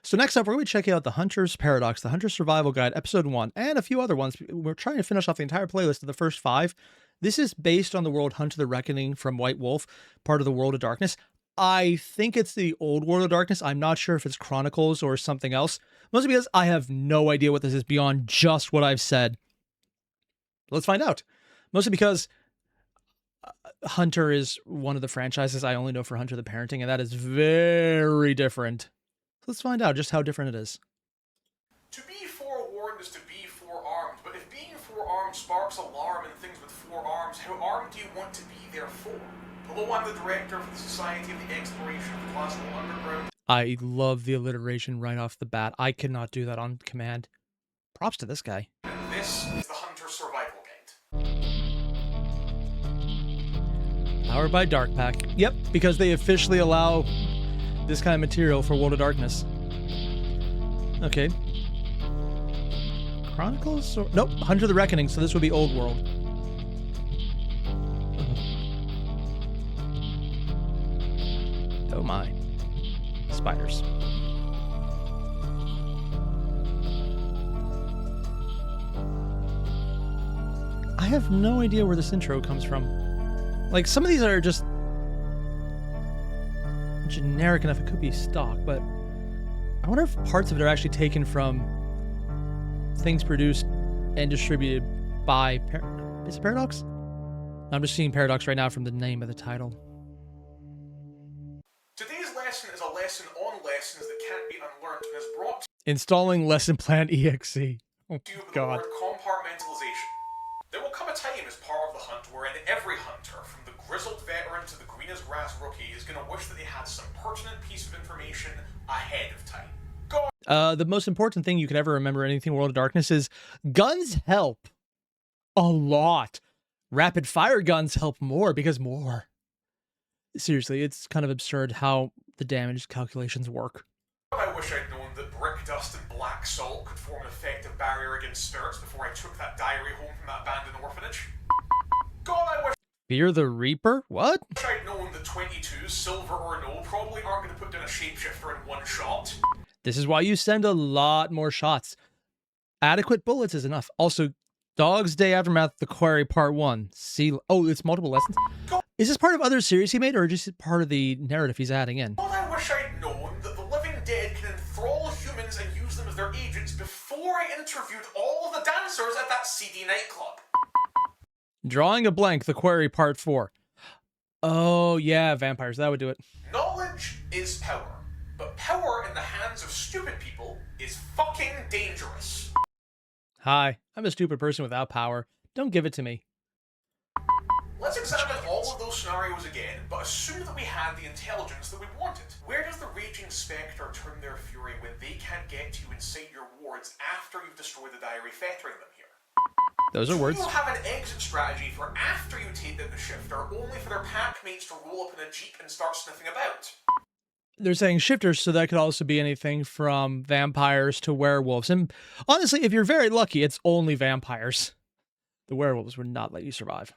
So next up, we're going to be checking out The Hunter's Paradox, The Hunter's Survival Guide, Episode 1, and a few other ones. We're trying to finish off the entire playlist of the first 5. This is based on the world Hunt of the Reckoning from White Wolf, part of the World of Darkness. I think it's the old World of Darkness. I'm not sure if it's Chronicles or something else. Mostly because I have no idea what this is beyond just what I've said. Let's find out. Mostly because Hunter is one of the franchises I only know for Hunter the Parenting, and that is very different. Let's find out just how different it is. To be forewarned is to be forearmed, but if being forearmed sparks alarm in things with 4 arms, how armed do you want to be therefore? Hello, I'm the director of the Society of the Exploration of the Classical Underground. I love the alliteration right off the bat. I cannot do that on command. Props to this guy. And this is the Hunter Survival Guide. Powered by Darkpack. Yep, because they officially allow this kind of material for World of Darkness. Okay. Chronicles? Or nope, Hunter the Reckoning, so this would be Old World. Oh my. Spiders. I have no idea where this intro comes from. Like, some of these are just generic enough it could be stock, but I wonder if parts of it are actually taken from things produced and distributed by is it Paradox? I'm just seeing Paradox right now from the name of the title. Today's lesson is a lesson on lessons that can't be unlearned and is brought to Installing Lesson Plan EXE. Oh you with the god. word compartmentalization. There will come a time as part of the hunt wherein every hunter, from the grizzled veteran to the green as grass rookie, is going to wish that they had some pertinent piece of information ahead of time. The most important thing you can ever remember in anything World of Darkness is guns help a lot. Rapid fire guns help more because more. Seriously, it's kind of absurd how the damage calculations work. I wish I'd known that brick dust and black salt could form an effective barrier against spirits before I took that diary home from that abandoned orphanage. God, I wish Fear the Reaper? What? I'd known that 22s, silver or no, probably aren't going to put down a shapeshifter in one shot. This is why you send a lot more shots. Adequate bullets is enough. Also, Dog's Day Aftermath, The Quarry Part 1. See, oh, it's multiple lessons. Is this part of other series he made, or just part of the narrative he's adding in? God, I wish I'd known that the living dead can enthrall humans and use them as their agents before I interviewed all of the dancers at that seedy nightclub. Drawing a blank, The Quarry Part 4. Oh, yeah, vampires. That would do it. Knowledge is power, but power in the hands of stupid people is fucking dangerous. Hi, I'm a stupid person without power. Don't give it to me. Let's examine all of those scenarios again, but assume that we had the intelligence that we wanted. Where does the raging spectre turn their fury when they can't get to you inside your wards after you've destroyed the diary fettering them here? Those are words. You have an exit strategy for after you take down the shifter, only for their pack mates to roll up in a jeep and start sniffing about. They're saying shifters, so that could also be anything from vampires to werewolves. And honestly, if you're very lucky, it's only vampires. The werewolves would not let you survive.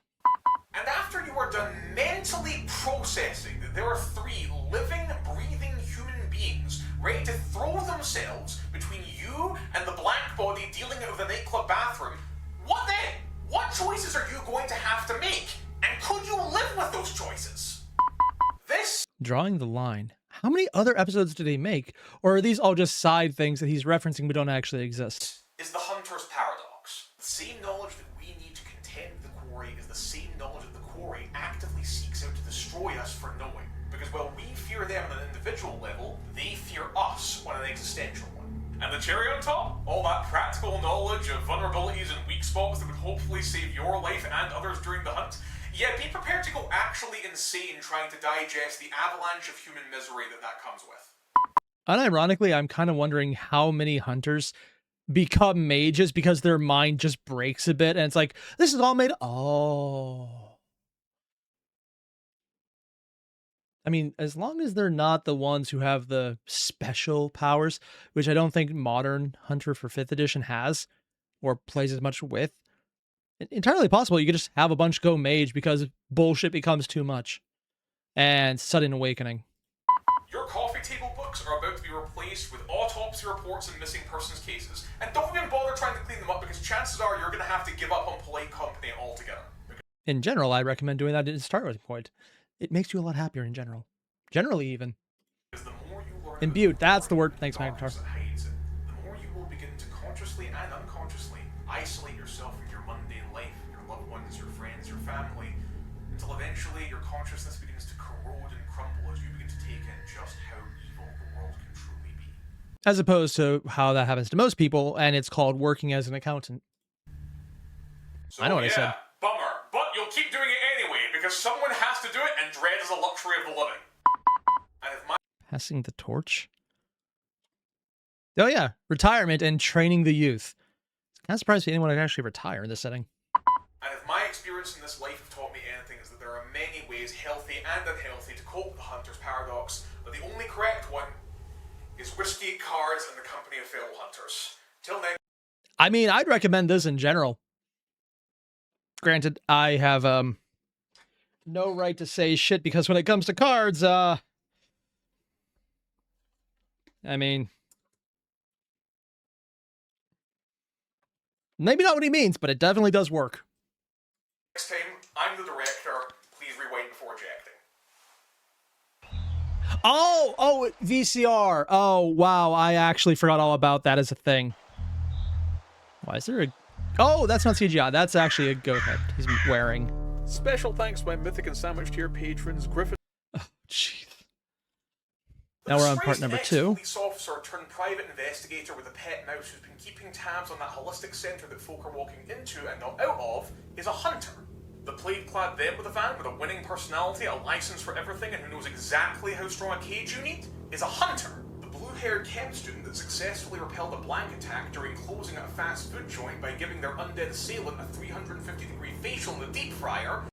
And after you are done mentally processing that there are 3 living, breathing human beings ready to throw themselves between you and the black body dealing out of the nightclub bathroom, what then? What choices are you going to have to make? And could you live with those choices? This Drawing the line. How many other episodes did he make? Or are these all just side things that he's referencing but don't actually exist? is the Hunter's Paradox. The same knowledge that we need to contend the quarry is the same knowledge that the quarry actively seeks out to destroy us for knowing. Because while we fear them on an individual level, they fear us on an existential one. And the cherry on top? All that practical knowledge of vulnerabilities and weak spots that would hopefully save your life and others during the hunt. Yeah, be prepared to go actually insane trying to digest the avalanche of human misery that comes with. Unironically, I'm kind of wondering how many hunters become mages because their mind just breaks a bit and it's like, this is all made. Oh. I mean, as long as they're not the ones who have the special powers, which I don't think modern Hunter for 5th edition has or plays as much with, entirely possible you could just have a bunch go mage because bullshit becomes too much. And sudden awakening. Your coffee table book books are about to be replaced with autopsy reports and missing persons cases, and don't even bother trying to clean them up because chances are you're going to have to give up on polite company altogether. In general, I recommend doing that at a starting point. It makes you a lot happier in general. Generally, even. Because the more you learn Imbute, that's the word. Thanks, darkness Magnetar. that hides it, the more you will begin to consciously and unconsciously isolate yourself from your mundane life, your loved ones, your friends, your family, until eventually your consciousness begins to corrode and crumble as you begin to take in just how evil the world can truly be. As opposed to how that happens to most people, and it's called working as an accountant. So, I know what I said. Bummer, but you'll keep doing it anyway because someone has to do it, and dread is a luxury of the living. And if my Passing the torch? Oh yeah, retirement and training the youth. Kind of surprised anyone would actually retire in this setting. And if my experience in this life have taught me anything, is that there are many ways, healthy and unhealthy, to cope with the hunter's paradox, but the only correct one is whiskey, cards, and the company of fellow hunters. Till then. I mean, I'd recommend this in general. Granted, I have no right to say shit because when it comes to cards, I mean, maybe not what he means, but it definitely does work. Next time, I'm the director. Please rewind before ejecting. Oh, VCR. Oh, wow. I actually forgot all about that as a thing. Why is there a... Oh, that's not CGI. That's actually a goat head he's wearing. Special thanks to my Mythic and Sandwich tier patrons, Griffin. Oh, jeez. Now we're on part number 2. Police officer turned private investigator with a pet mouse who's been keeping tabs on that holistic centre that folk are walking into and not out of is a hunter. The plaid-clad vet with a van with a winning personality, a license for everything, and who knows exactly how strong a cage you need is a hunter. The blue-haired chem student that successfully repelled a blank attack during closing at a fast food joint by giving their undead assailant a 350-degree facial in the deep fryer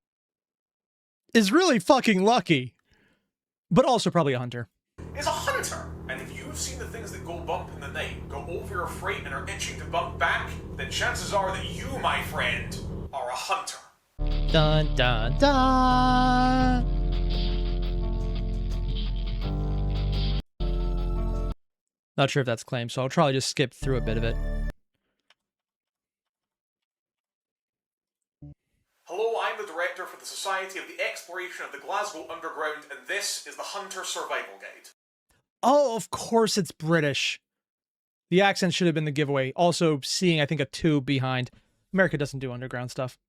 is really fucking lucky. But also probably a hunter. Is a hunter. And if you've seen the things that go bump in the night, go over your freight and are itching to bump back, then chances are that you, my friend, are a hunter. Dun dun dun. Not sure if that's claimed, so I'll probably just skip through a bit of it. Hello, I'm the director for the Society of the Exploration of the Glasgow Underground, and this is the Hunter Survival Guide. Oh, of course it's British. The accent should have been the giveaway. Also, seeing, I think, a 2 behind. America doesn't do underground stuff.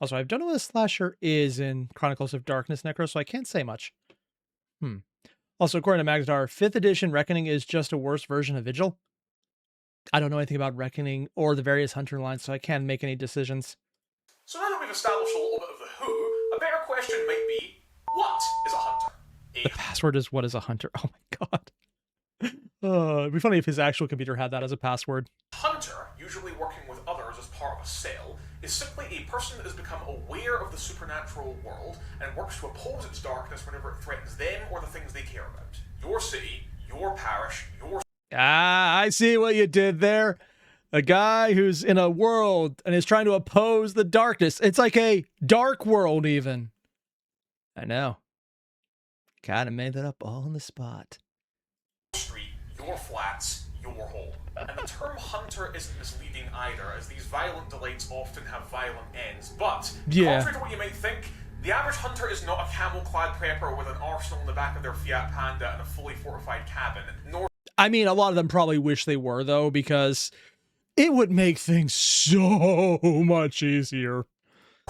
Also, I don't know what a slasher is in Chronicles of Darkness Necro, so I can't say much. Also, according to Magnetar, 5th edition Reckoning is just a worse version of Vigil. I don't know anything about Reckoning or the various Hunter lines, so I can't make any decisions. So now that we've established a little bit of the who, a better question might be, what is a hunter? The password is what is a hunter? Oh my god. It'd be funny if his actual computer had that as a password. Hunter, usually working with others as part of a cell, is simply a person that has become aware of the supernatural world and works to oppose its darkness whenever it threatens them or the things they care about. Your city, your parish, your... Ah, I see what you did there. A guy who's in a world and is trying to oppose the darkness. It's like a dark world even. I know. Kind of made that up all on the spot. Street, your flats, your home. And the term hunter isn't misleading either, as these violent delights often have violent ends. But, contrary to what you might think, the average hunter is not a camel-clad prepper with an arsenal in the back of their Fiat Panda and a fully fortified cabin, nor... I mean, a lot of them probably wish they were, though, because it would make things so much easier.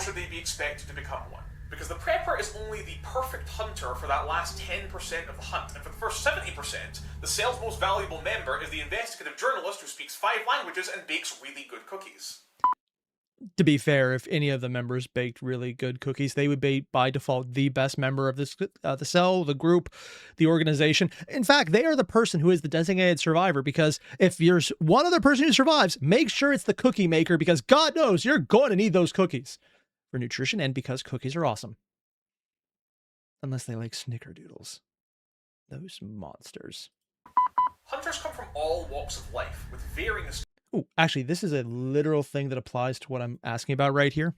should they be expected to become one. Because the prepper is only the perfect hunter for that last 10% of the hunt, and for the first 70%, the cell's most valuable member is the investigative journalist who speaks 5 languages and bakes really good cookies. To be fair, if any of the members baked really good cookies, they would be, by default, the best member of this, the cell, the group, the organization. In fact, they are the person who is the designated survivor, because if there's one other person who survives, make sure it's the cookie maker, because God knows you're going to need those cookies for nutrition and because cookies are awesome. Unless they like snickerdoodles. Those monsters. Hunters come from all walks of life, with varying... Ooh, actually, this is a literal thing that applies to what I'm asking about right here.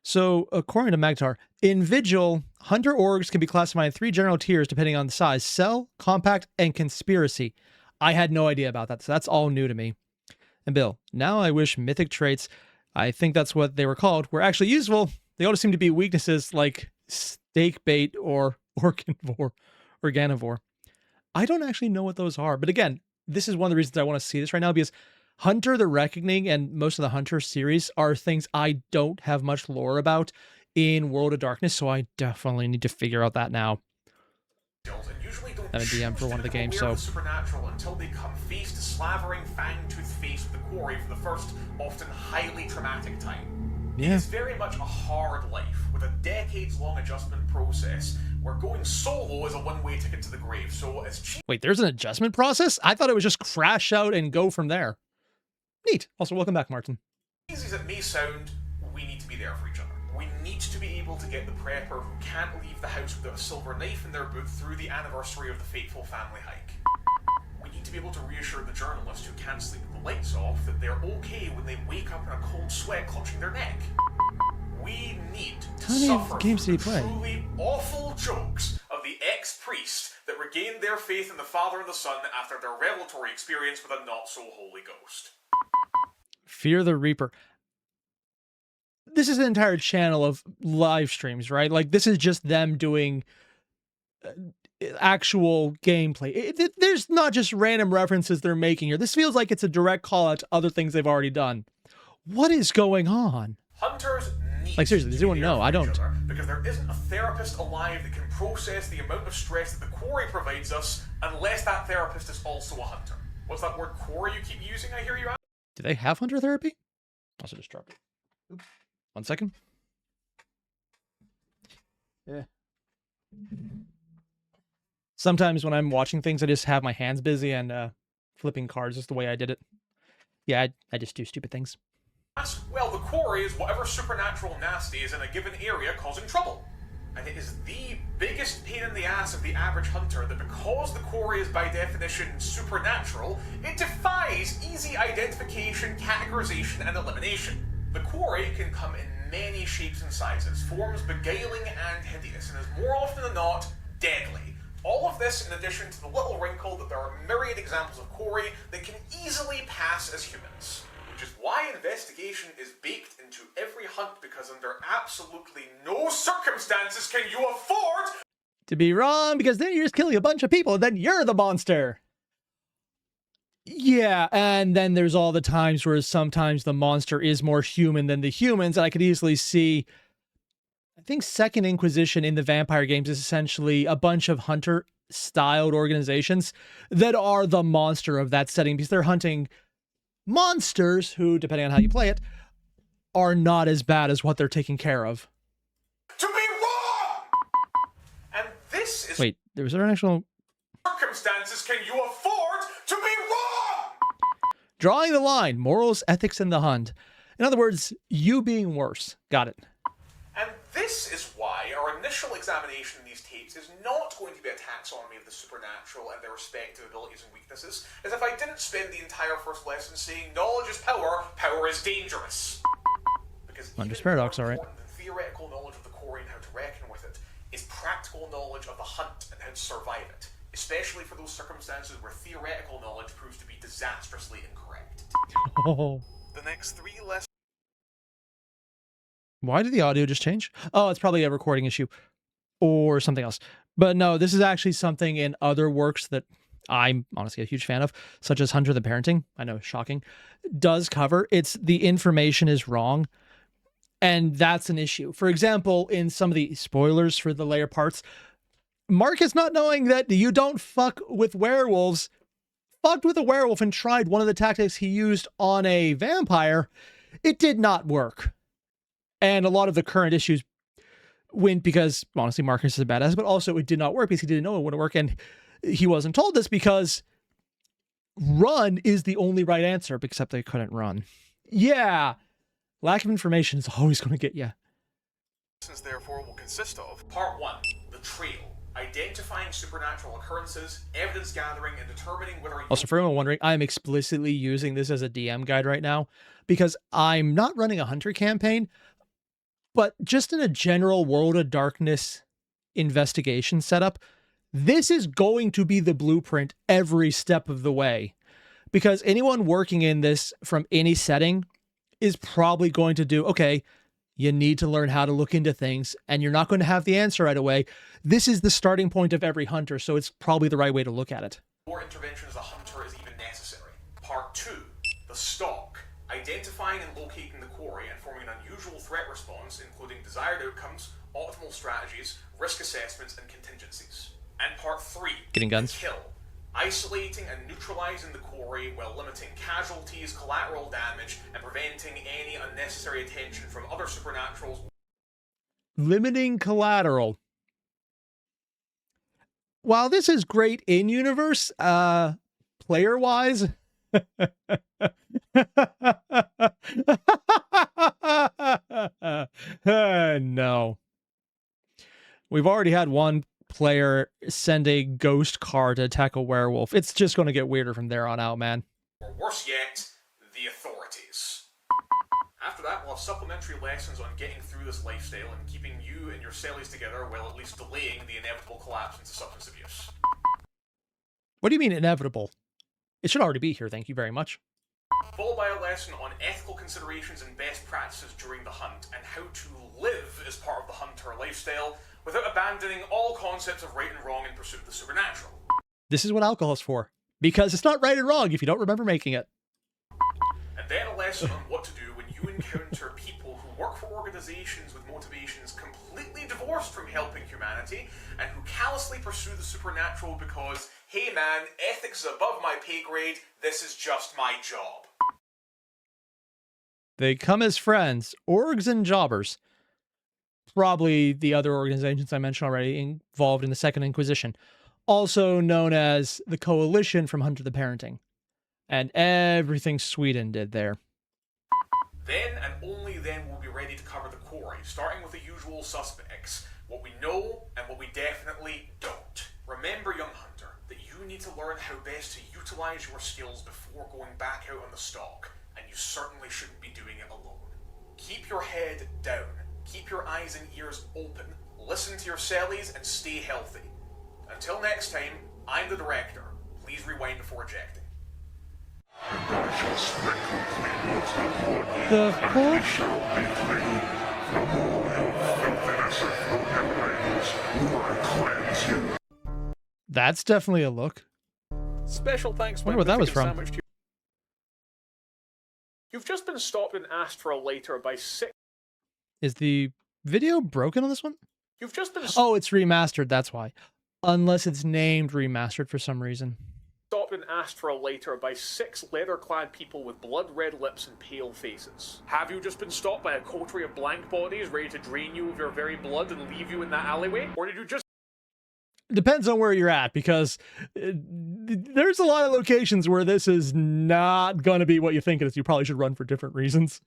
So, according to Magtar, in Vigil, hunter orgs can be classified in 3 general tiers depending on the size: cell, compact, and conspiracy. I had no idea about that, so that's all new to me. And Bill, now I wish mythic traits, I think that's what they were called, were actually useful. They all seem to be weaknesses like snake bait or organivore. I don't actually know what those are, but again, this is one of the reasons I want to see this right now, because Hunter the Reckoning and most of the Hunter series are things I don't have much lore about in World of Darkness, so I definitely need to figure out that now. And usually don't I'm a DM for one of the games, so supernatural until they come face to slavering, fang-toothed face with the quarry for the first, often highly traumatic time. yeah. It's very much a hard life, with a decades-long adjustment process, where going solo is a one-way ticket to the grave, so as cheap Wait, there's an adjustment process? I thought it was just crash out and go from there. Neat. Also, welcome back, Martin. easy as it may sound, we need to be there for each other. We need to be able to get the prepper who can't leave the house without a silver knife in their boot through the anniversary of the fateful family hike. We need to be able to reassure the journalist who can't sleep with the lights off that they're okay when they wake up in a cold sweat clutching their neck. We need to How many suffer games through did he the play? truly awful jokes of the ex-priest that regained their faith in the Father and the Son after their revelatory experience with a not-so-holy ghost. Fear the Reaper. This is an entire channel of live streams, right? Like, this is just them doing actual gameplay. There's not just random references they're making here. This feels like it's a direct call out to other things they've already done. What is going on? Hunters need Like, seriously, does anyone know? I don't. Because there isn't a therapist alive that can process the amount of stress that the quarry provides us unless that therapist is also a hunter. What's that word quarry you keep using, I hear you ask? Do they have hunter therapy? Also just dropped it. Oops. 1 second. Yeah. Sometimes when I'm watching things, I just have my hands busy and flipping cards is the way I did it. Yeah, I just do stupid things. Well, the quarry is whatever supernatural nasty is in a given area causing trouble. And it is the biggest pain in the ass of the average hunter that because the quarry is by definition supernatural, it defies easy identification, categorization, and elimination. The quarry can come in many shapes and sizes, forms beguiling and hideous, and is more often than not, deadly. All of this in addition to the little wrinkle that there are myriad examples of quarry that can easily pass as humans. Which is why investigation is baked into every hunt, because under absolutely no circumstances can you afford to be wrong, because then you're just killing a bunch of people and then you're the monster. Yeah, and then there's all the times where sometimes the monster is more human than the humans, and I could easily see, I think Second Inquisition in the vampire games is essentially a bunch of hunter-styled organizations that are the monster of that setting, because they're hunting monsters who, depending on how you play it, are not as bad as what they're taking care of. to be wrong! And this is Wait, there was an actual circumstances can you afford to be wrong? drawing the line, morals, ethics, and the hunt. In other words, you being worse. Got it. And this is why our initial examination in these tapes is not going to be a taxonomy of the supernatural and their respective abilities and weaknesses, as if I didn't spend the entire first lesson saying knowledge is power, power is dangerous. Because Hunter's even paradox, more all right. important than theoretical knowledge of the quarry and how to reckon with it is practical knowledge of the hunt and how to survive it, especially for those circumstances where theoretical knowledge proves to be disastrously incorrect. Oh. The next 3 lessons. Why did the audio just change? Oh, it's probably a recording issue or something else. But no, this is actually something in other works that I'm honestly a huge fan of, such as Hunter the Parenting. I know, shocking. Does cover. It's the information is wrong. And that's an issue. For example, in some of the spoilers for the later parts, Marcus not knowing that you don't fuck with werewolves, fucked with a werewolf and tried one of the tactics he used on a vampire. It did not work. And a lot of the current issues went because, honestly, Marcus is a badass, but also it did not work because he didn't know it wouldn't work. And he wasn't told this because run is the only right answer, except they couldn't run. Yeah. Lack of information is always going to get you. Lessons, therefore, will consist of Part 1, the trail. Identifying supernatural occurrences, evidence gathering, and determining whether... Also, for anyone wondering, I'm explicitly using this as a DM guide right now because I'm not running a hunter campaign. But just in a general World of Darkness investigation setup, this is going to be the blueprint every step of the way. Because anyone working in this from any setting is probably going to do, okay, you need to learn how to look into things, and you're not going to have the answer right away. This is the starting point of every hunter, so it's probably the right way to look at it. More intervention as a hunter is even necessary. Part 2, the stalk. Identifying and locating the quarry and forming an unusual threat response, including desired outcomes, optimal strategies, risk assessments, and contingencies. And Part 3, getting guns. The kill. Isolating and neutralizing the quarry while limiting casualties, collateral damage, and preventing any unnecessary attention from other supernaturals. Limiting collateral. While this is great in-universe, player-wise... no. We've already had one player send a ghost car to attack a werewolf. It's just going to get weirder from there on out, man. Or worse yet, the authorities. After that, we'll have supplementary lessons on getting through this lifestyle and keeping you and your cellies together while at least delaying the inevitable collapse into substance abuse. What do you mean inevitable? It should already be here, thank you very much. Followed by a lesson on ethical considerations and best practices during the hunt, and how to live as part of the hunter lifestyle without abandoning all concepts of right and wrong in pursuit of the supernatural. This is what alcohol's for. Because it's not right and wrong if you don't remember making it. And then a lesson on what to do when you encounter people who work for organizations with motivations completely divorced from helping humanity, and who callously pursue the supernatural because, hey man, ethics is above my pay grade, this is just my job. They come as friends, orgs and jobbers. Probably the other organizations I mentioned already involved in the Second Inquisition, also known as the Coalition from Hunter the Parenting, and everything Sweden did there. Then and only then we'll be ready to cover the quarry, starting with the usual suspects, what we know and what we definitely don't. Remember, young hunter, that you need to learn how best to utilize your skills before going back out on the stalk, and you certainly shouldn't be doing it alone. Keep your head down. Keep your eyes and ears open, listen to your cellies, and stay healthy. Until next time, I'm the director. Please rewind before ejecting. The fuck? That's definitely a look. Special thanks. Wonder what that was from. You've just been stopped and asked for a lighter by 6. Is the video broken on this one? You've just been Oh, it's remastered, that's why. Unless it's named remastered for some reason. stopped and asked for a lighter by 6 leather-clad people with blood-red lips and pale faces. Have you just been stopped by a coterie of blank bodies ready to drain you of your very blood and leave you in that alleyway? Or did you just... Depends on where you're at, because there's a lot of locations where this is not going to be what you think it is. You probably should run for different reasons.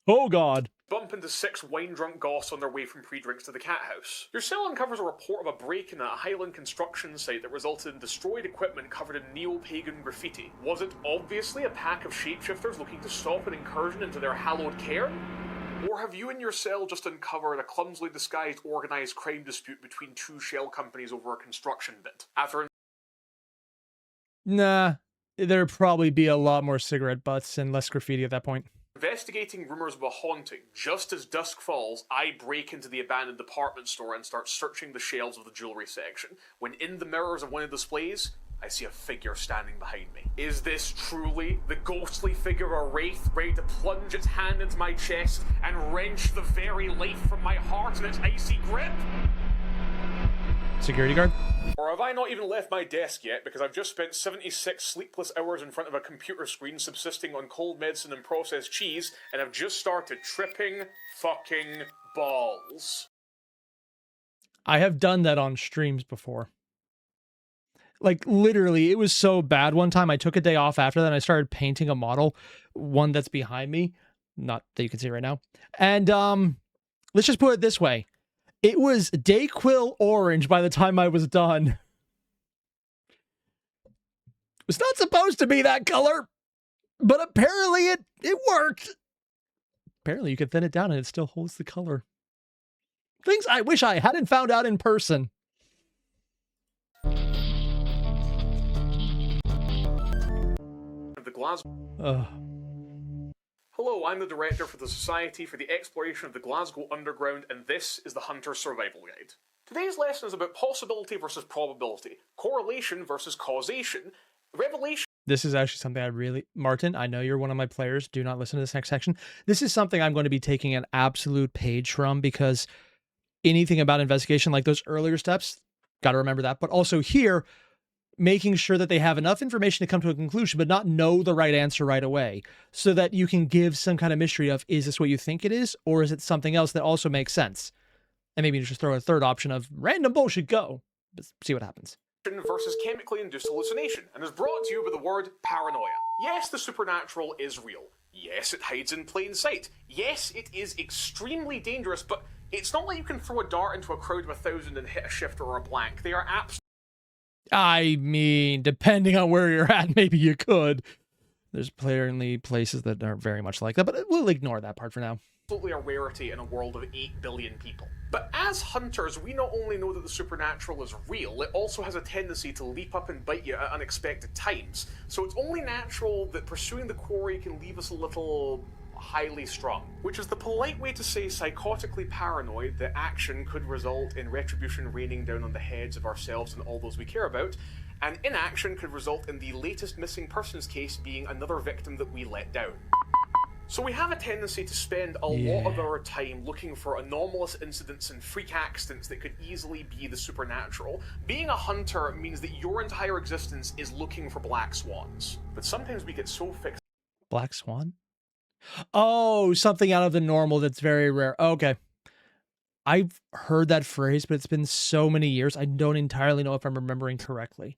Oh, God. bump into 6 wine-drunk goths on their way from pre-drinks to the cat house? Your cell uncovers a report of a break-in at a Highland construction site that resulted in destroyed equipment covered in neo-pagan graffiti. Was it obviously a pack of shapeshifters looking to stop an incursion into their hallowed cairn? Or have you and your cell just uncovered a clumsily disguised organised crime dispute between 2 shell companies over a construction bit? After... Nah, there'd probably be a lot more cigarette butts and less graffiti at that point. investigating rumours of a haunting, just as dusk falls, I break into the abandoned department store and start searching the shelves of the jewellery section, when in the mirrors of one of the displays, I see a figure standing behind me. Is this truly the ghostly figure of a wraith ready to plunge its hand into my chest and wrench the very life from my heart in its icy grip? Security guard? Or have I not even left my desk yet because I've just spent 76 sleepless hours in front of a computer screen subsisting on cold medicine and processed cheese and have just started tripping fucking balls? I have done that on streams before. Like, literally, it was so bad one time. I took a day off after that and I started painting a model, one that's behind me, not that you can see right now. And let's just put it this way. It was Dayquil orange by the time I was done. It's not supposed to be that color, but apparently it worked. apparently you can thin it down and it still holds the color. Things I wish I hadn't found out in person. The Glasgow. Ugh. Hello, I'm the director for the Society for the Exploration of the Glasgow Underground, and this is the Hunter Survival Guide. Today's lesson is about possibility versus probability, correlation versus causation, revelation. This is actually something I really... Martin, I know you're one of my players. Do not listen to this next section. This is something I'm going to be taking an absolute page from, because anything about investigation, like those earlier steps, got to remember that. But also here, making sure that they have enough information to come to a conclusion, but not know the right answer right away, so that you can give some kind of mystery of, is this what you think it is? Or is it something else that also makes sense? And maybe you just throw a third option of random bullshit, go. Let's see what happens. Versus chemically induced hallucination, and is brought to you by the word paranoia. Yes, the supernatural is real. Yes, it hides in plain sight. Yes, it is extremely dangerous, but it's not like you can throw a dart into a crowd of 1,000 and hit a shift or a blank. They are I mean, depending on where you're at, maybe you could. There's apparently places that aren't very much like that, but we'll ignore that part for now. absolutely a rarity in a world of 8 billion people. But as hunters, we not only know that the supernatural is real, it also has a tendency to leap up and bite you at unexpected times. So it's only natural that pursuing the quarry can leave us a little highly strung, which is the polite way to say psychotically paranoid that action could result in retribution raining down on the heads of ourselves and all those we care about, and inaction could result in the latest missing persons case being another victim that we let down. So we have a tendency to spend a lot of our time looking for anomalous incidents and freak accidents that could easily be the supernatural. Being a hunter means that your entire existence is looking for black swans. But sometimes we get so fixed. Black swan? Oh, something out of the normal that's very rare. Okay. I've heard that phrase, but it's been so many years, I don't entirely know if I'm remembering correctly.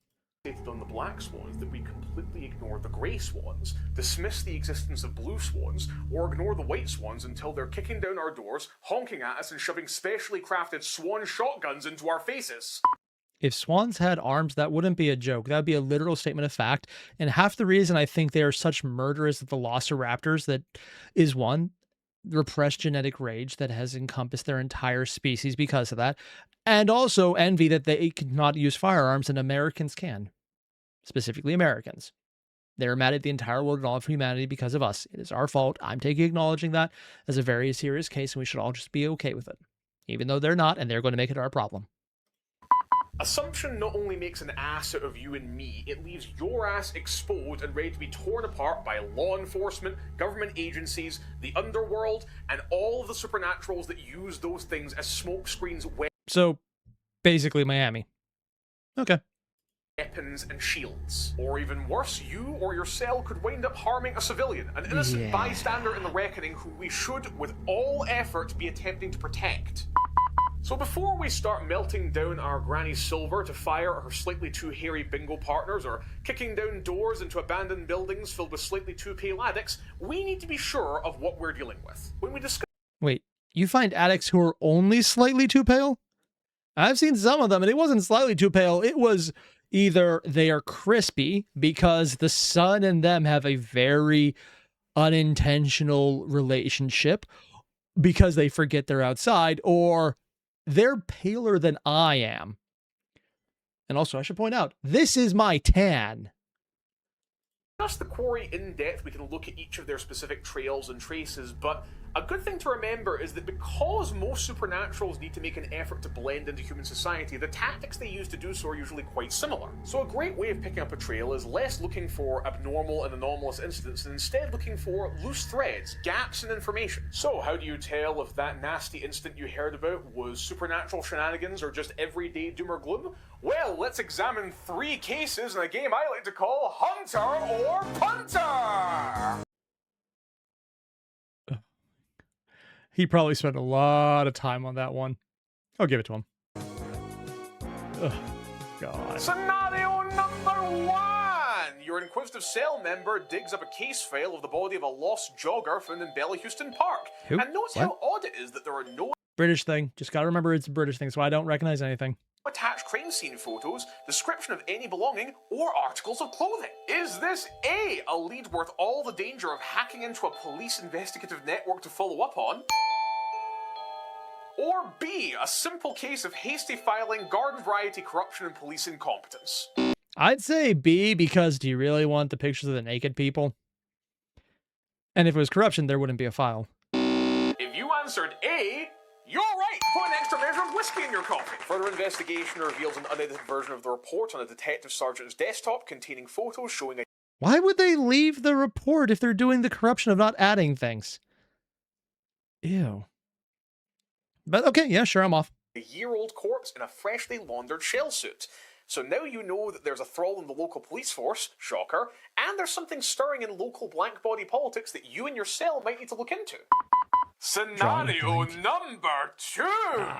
On the black swans that we completely ignore the grey swans, dismiss the existence of blue swans, or ignore the white swans until they're kicking down our doors, honking at us and shoving specially crafted swan shotguns into our faces. If swans had arms, that wouldn't be a joke. That would be a literal statement of fact. And half the reason I think they are such murderous velociraptors, that is one, repressed genetic rage that has encompassed their entire species because of that, and also envy that they cannot use firearms and Americans can. Specifically Americans. They're mad at the entire world and all of humanity because of us. It is our fault. I'm acknowledging that as a very serious case, and we should all just be okay with it. Even though they're not, and they're going to make it our problem. Assumption not only makes an ass out of you and me, it leaves your ass exposed and ready to be torn apart by law enforcement, government agencies, the underworld, and all of the supernaturals that use those things as smoke screens, So, basically Miami. Okay. Weapons and shields. Or even worse, you or your cell could wind up harming a civilian, an innocent bystander in the reckoning who we should, with all effort, be attempting to protect. So before we start melting down our Granny Silver to fire her slightly too hairy bingo partners, or kicking down doors into abandoned buildings filled with slightly too pale addicts, we need to be sure of what we're dealing with. When we discuss— Wait, you find addicts who are only slightly too pale? I've seen some of them, and it wasn't slightly too pale. It was either they are crispy because the sun and them have a very unintentional relationship because they forget they're outside, or they're paler than I am. And also, I should point out, this is my tan. discuss the quarry in depth, we can look at each of their specific trails and traces, but a good thing to remember is that because most supernaturals need to make an effort to blend into human society, the tactics they use to do so are usually quite similar. So a great way of picking up a trail is less looking for abnormal and anomalous incidents and instead looking for loose threads, gaps in information. So how do you tell if that nasty incident you heard about was supernatural shenanigans or just everyday doom or gloom? Well, let's examine 3 cases in a game I like to call Hunter or Punter! He probably spent a lot of time on that one. I'll give it to him. Ugh, God. Scenario number 1! Your inquisitive cell member digs up a case file of the body of a lost jogger found in Houston Park. Who? And notice how odd it is that there are no British thing. Just gotta remember it's a British thing, so I don't recognize anything. attach crime scene photos, description of any belonging, or articles of clothing. Is this A, a lead worth all the danger of hacking into a police investigative network to follow up on? Or B, a simple case of hasty filing, garden variety corruption and police incompetence? I'd say B, because do you really want the pictures of the naked people? And if it was corruption, there wouldn't be a file. If you answered A, you're right! Put an extra measure of whiskey in your coffee. Further investigation reveals an unedited version of the report on a detective sergeant's desktop containing photos showing a... Why would they leave the report if they're doing the corruption of not adding things? Ew. But okay, yeah, sure, I'm off. a year-old corpse in a freshly laundered shell suit. So now you know that there's a thrall in the local police force, shocker, and there's something stirring in local blank body politics that you and your cell might need to look into. Scenario number 2!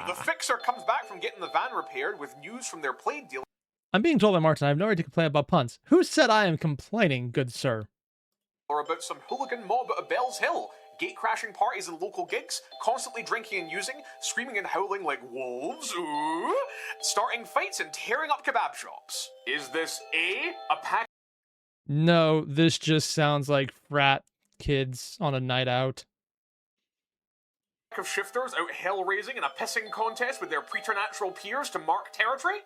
The fixer comes back from getting the van repaired with news from their plane dealer. I'm being told by Martin I have no right to complain about puns. Who said I am complaining, good sir? Or about some hooligan mob at Bell's Hill. Gate-crashing parties and local gigs, constantly drinking and using, screaming and howling like wolves, ooh, starting fights and tearing up kebab shops. Is this a pack No, this just sounds like frat kids on a night out. of shifters out hell-raising in a pissing contest with their preternatural peers to mark territory?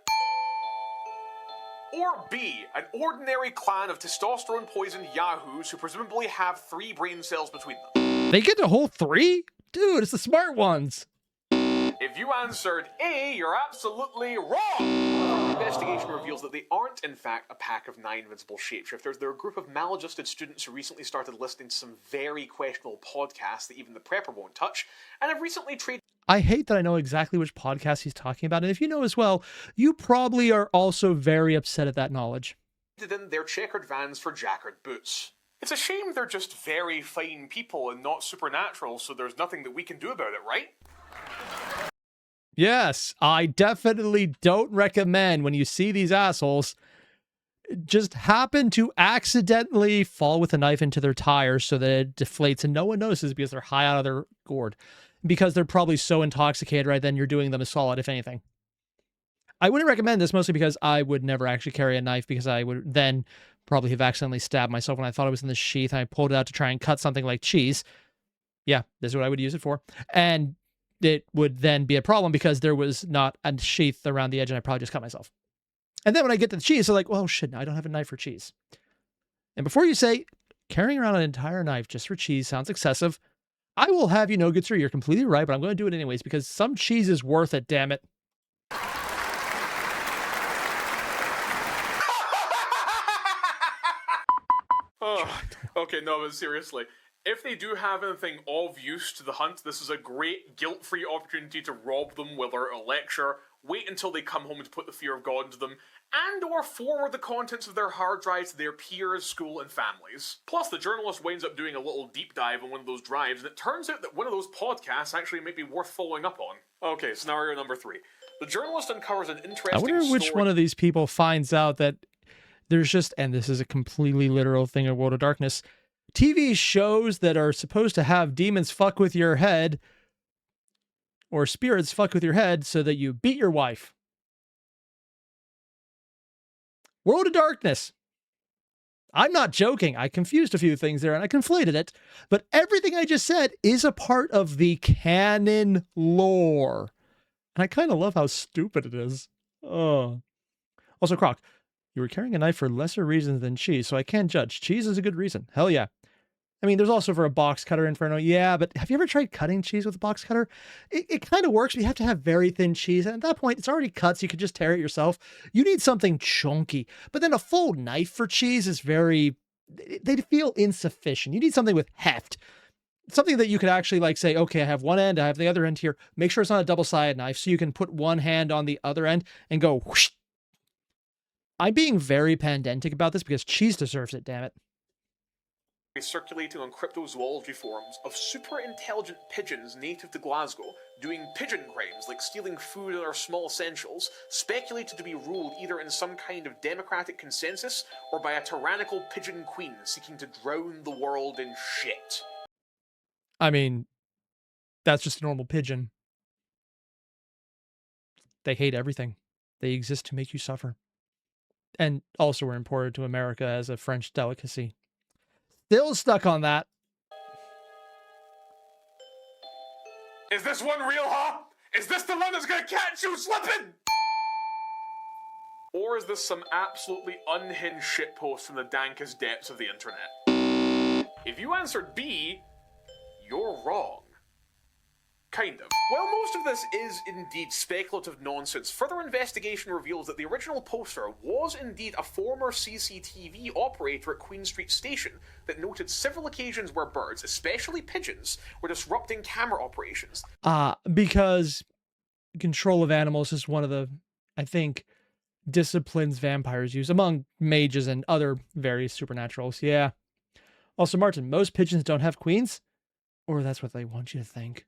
Or B, an ordinary clan of testosterone-poisoned yahoos who presumably have 3 brain cells between them? They get a whole 3? Dude, it's the smart ones. If you answered A, you're absolutely wrong! Investigation reveals that they aren't, in fact, a pack of 9 invincible shapeshifters. They're a group of maladjusted students who recently started listening to some very questionable podcasts that even the prepper won't touch, and have recently traded... I hate that I know exactly which podcast he's talking about, and if you know as well, you probably are also very upset at that knowledge. in their checkered vans for jackered boots. It's a shame they're just very fine people and not supernatural, so there's nothing that we can do about it, right? Yes, I definitely don't recommend when you see these assholes just happen to accidentally fall with a knife into their tires so that it deflates and no one notices because they're high out of their gourd. Because they're probably so intoxicated right then, you're doing them a solid, if anything. I wouldn't recommend this mostly because I would never actually carry a knife because I would then probably have accidentally stabbed myself when I thought it was in the sheath and I pulled it out to try and cut something like cheese. Yeah, this is what I would use it for. And it would then be a problem because there was not a sheath around the edge and I probably just cut myself. And then when I get to the cheese, I'm like, well, shit, I don't have a knife for cheese. And before you say, carrying around an entire knife just for cheese sounds excessive, I will have you know, good sir, you're completely right, but I'm going to do it anyways because some cheese is worth it, damn it. Oh, okay, no, but seriously. If they do have anything of use to the hunt, this is a great guilt-free opportunity to rob them without a lecture, wait until they come home to put the fear of God into them, and or forward the contents of their hard drives to their peers, school, and families. Plus, the journalist winds up doing a little deep dive on one of those drives, and it turns out that one of those podcasts actually might be worth following up on. Okay, scenario number 3. The journalist uncovers an interesting I wonder which one of these people finds out that there's just, and this is a completely literal thing in World of Darkness, TV shows that are supposed to have demons fuck with your head or spirits fuck with your head so that you beat your wife. World of Darkness. I'm not joking. I confused a few things there and I conflated it, but everything I just said is a part of the canon lore. And I kind of love how stupid it is. Oh. Also, Croc, you were carrying a knife for lesser reasons than cheese, so I can't judge. Cheese is a good reason. Hell yeah. I mean, there's also for a box cutter Inferno. Yeah, but have you ever tried cutting cheese with a box cutter? It kind of works, but you have to have very thin cheese. And at that point, it's already cut, so you could just tear it yourself. You need something chunky. But then a full knife for cheese is very... They feel insufficient. You need something with heft. Something that you could actually like say, okay, I have one end, I have the other end here. Make sure it's not a double-sided knife, so you can put one hand on the other end and go whoosh. I'm being very pedantic about this because cheese deserves it, damn it. Circulating on cryptozoology forums of super intelligent pigeons native to Glasgow doing pigeon crimes like stealing food and our small essentials, speculated to be ruled either in some kind of democratic consensus or by a tyrannical pigeon queen seeking to drown the world in shit. I mean, that's just a normal pigeon. They hate everything. They exist to make you suffer. And also were imported to America as a French delicacy. Still stuck on that. Is this one real, huh? Is this the one that's gonna catch you slipping? Or is this some absolutely unhinged shitpost from the dankest depths of the internet? If you answered B, you're wrong. Kind of. While most of this is indeed speculative nonsense, further investigation reveals that the original poster was indeed a former CCTV operator at Queen Street Station that noted several occasions where birds, especially pigeons, were disrupting camera operations. Because control of animals is one of the, I think, disciplines vampires use, among mages and other various supernaturals. Yeah. Also, Martin, most pigeons don't have queens? Or that's what they want you to think.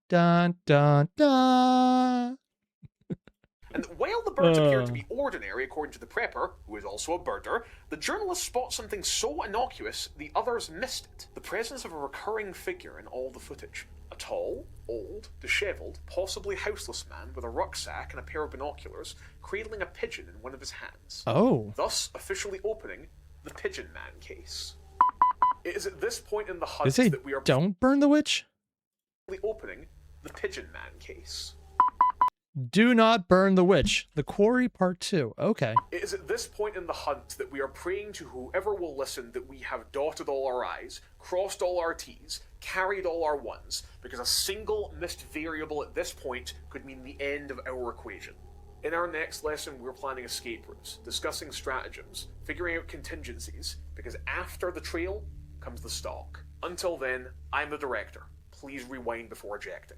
Dun, dun, dun. And while the birds appear to be ordinary, according to the prepper, who is also a birder, the journalist spots something so innocuous the others missed it. The presence of a recurring figure in all the footage. A tall, old, dishevelled, possibly houseless man with a rucksack and a pair of binoculars, cradling a pigeon in one of his hands. Oh. Thus, officially opening the Pigeon Man case. It is at this point in the hunt They say that we are don't burn the witch? opening the Pigeon Man case. Do not burn the witch. The Quarry Part 2. Okay. It is at this point in the hunt that we are praying to whoever will listen that we have dotted all our I's, crossed all our T's, carried all our ones, because a single missed variable at this point could mean the end of our equation. In our next lesson, we're planning escape routes, discussing stratagems, figuring out contingencies, because after the trail comes the stalk. Until then, I'm the director. Please rewind before ejecting.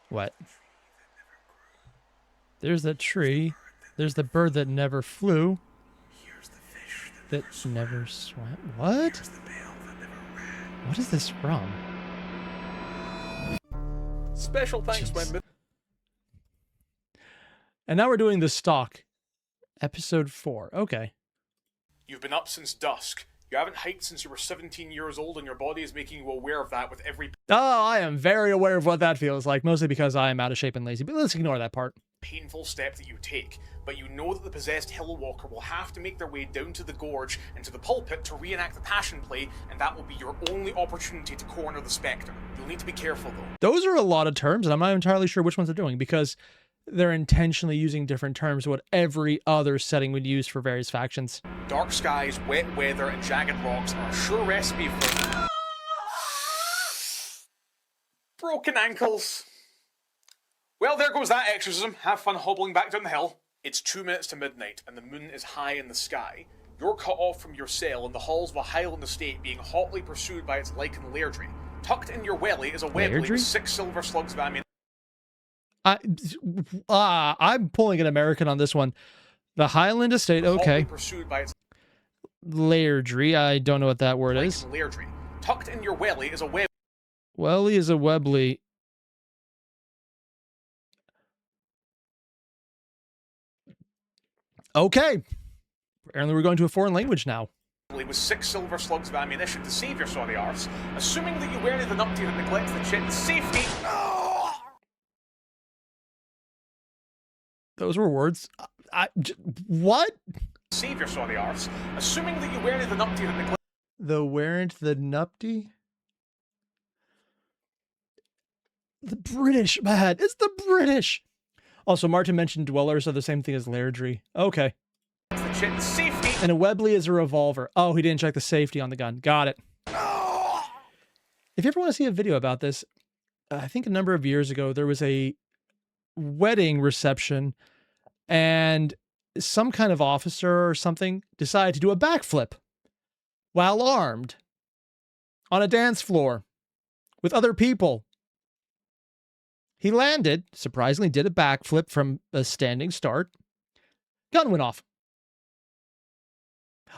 What? There's that tree. There's the bird that never flew. Here's the fish That never swam. What? What is this from? Special thanks, Jeez. my And now we're doing the stalk. Episode 4. Okay. You've been up since dusk. You haven't hiked since you were 17 years old, and your body is making you aware of that with every Oh, I am very aware of what that feels like, mostly because I am out of shape and lazy, but let's ignore that part. painful step that you take. But you know that the possessed hill walker will have to make their way down to the gorge and to the pulpit to reenact the passion play, and that will be your only opportunity to corner the spectre. You'll need to be careful, though. Those are a lot of terms, and I'm not entirely sure which ones they're doing, because they're intentionally using different terms to what every other setting would use for various factions. Dark skies, wet weather, and jagged rocks are a sure recipe for broken ankles. Well, there goes that exorcism. Have fun hobbling back down the hill. It's 2 minutes to midnight, and the moon is high in the sky. You're cut off from your cell in the halls of a Highland estate, being hotly pursued by its lichen Lairdrie. Tucked in your welly is a Webley with 6 silver slugs of ammunition. I'm pulling an American on this one. The Highland Estate, okay. Pursued by its Lairdrie, I don't know what that word is. Lairdrie. Tucked in your welly is a Welly is a Webley. Okay. Apparently we're going to a foreign language now. With 6 silver slugs of ammunition to save your sorry arse, assuming that you weren't the numpty that neglects the chit's safety. Those were words. What? Save your sorry arse, assuming that you weren't the numpty that neglects The weren't the nupty? The British, man. It's the British. Also, Martin mentioned dwellers are the same thing as Lairdrie. Okay. the chit's safety. And a Webley is a revolver. Oh, he didn't check the safety on the gun. Got it. If you ever want to see a video about this, I think a number of years ago, there was a wedding reception and some kind of officer or something decided to do a backflip while armed on a dance floor with other people. He landed, surprisingly did a backflip from a standing start. Gun went off.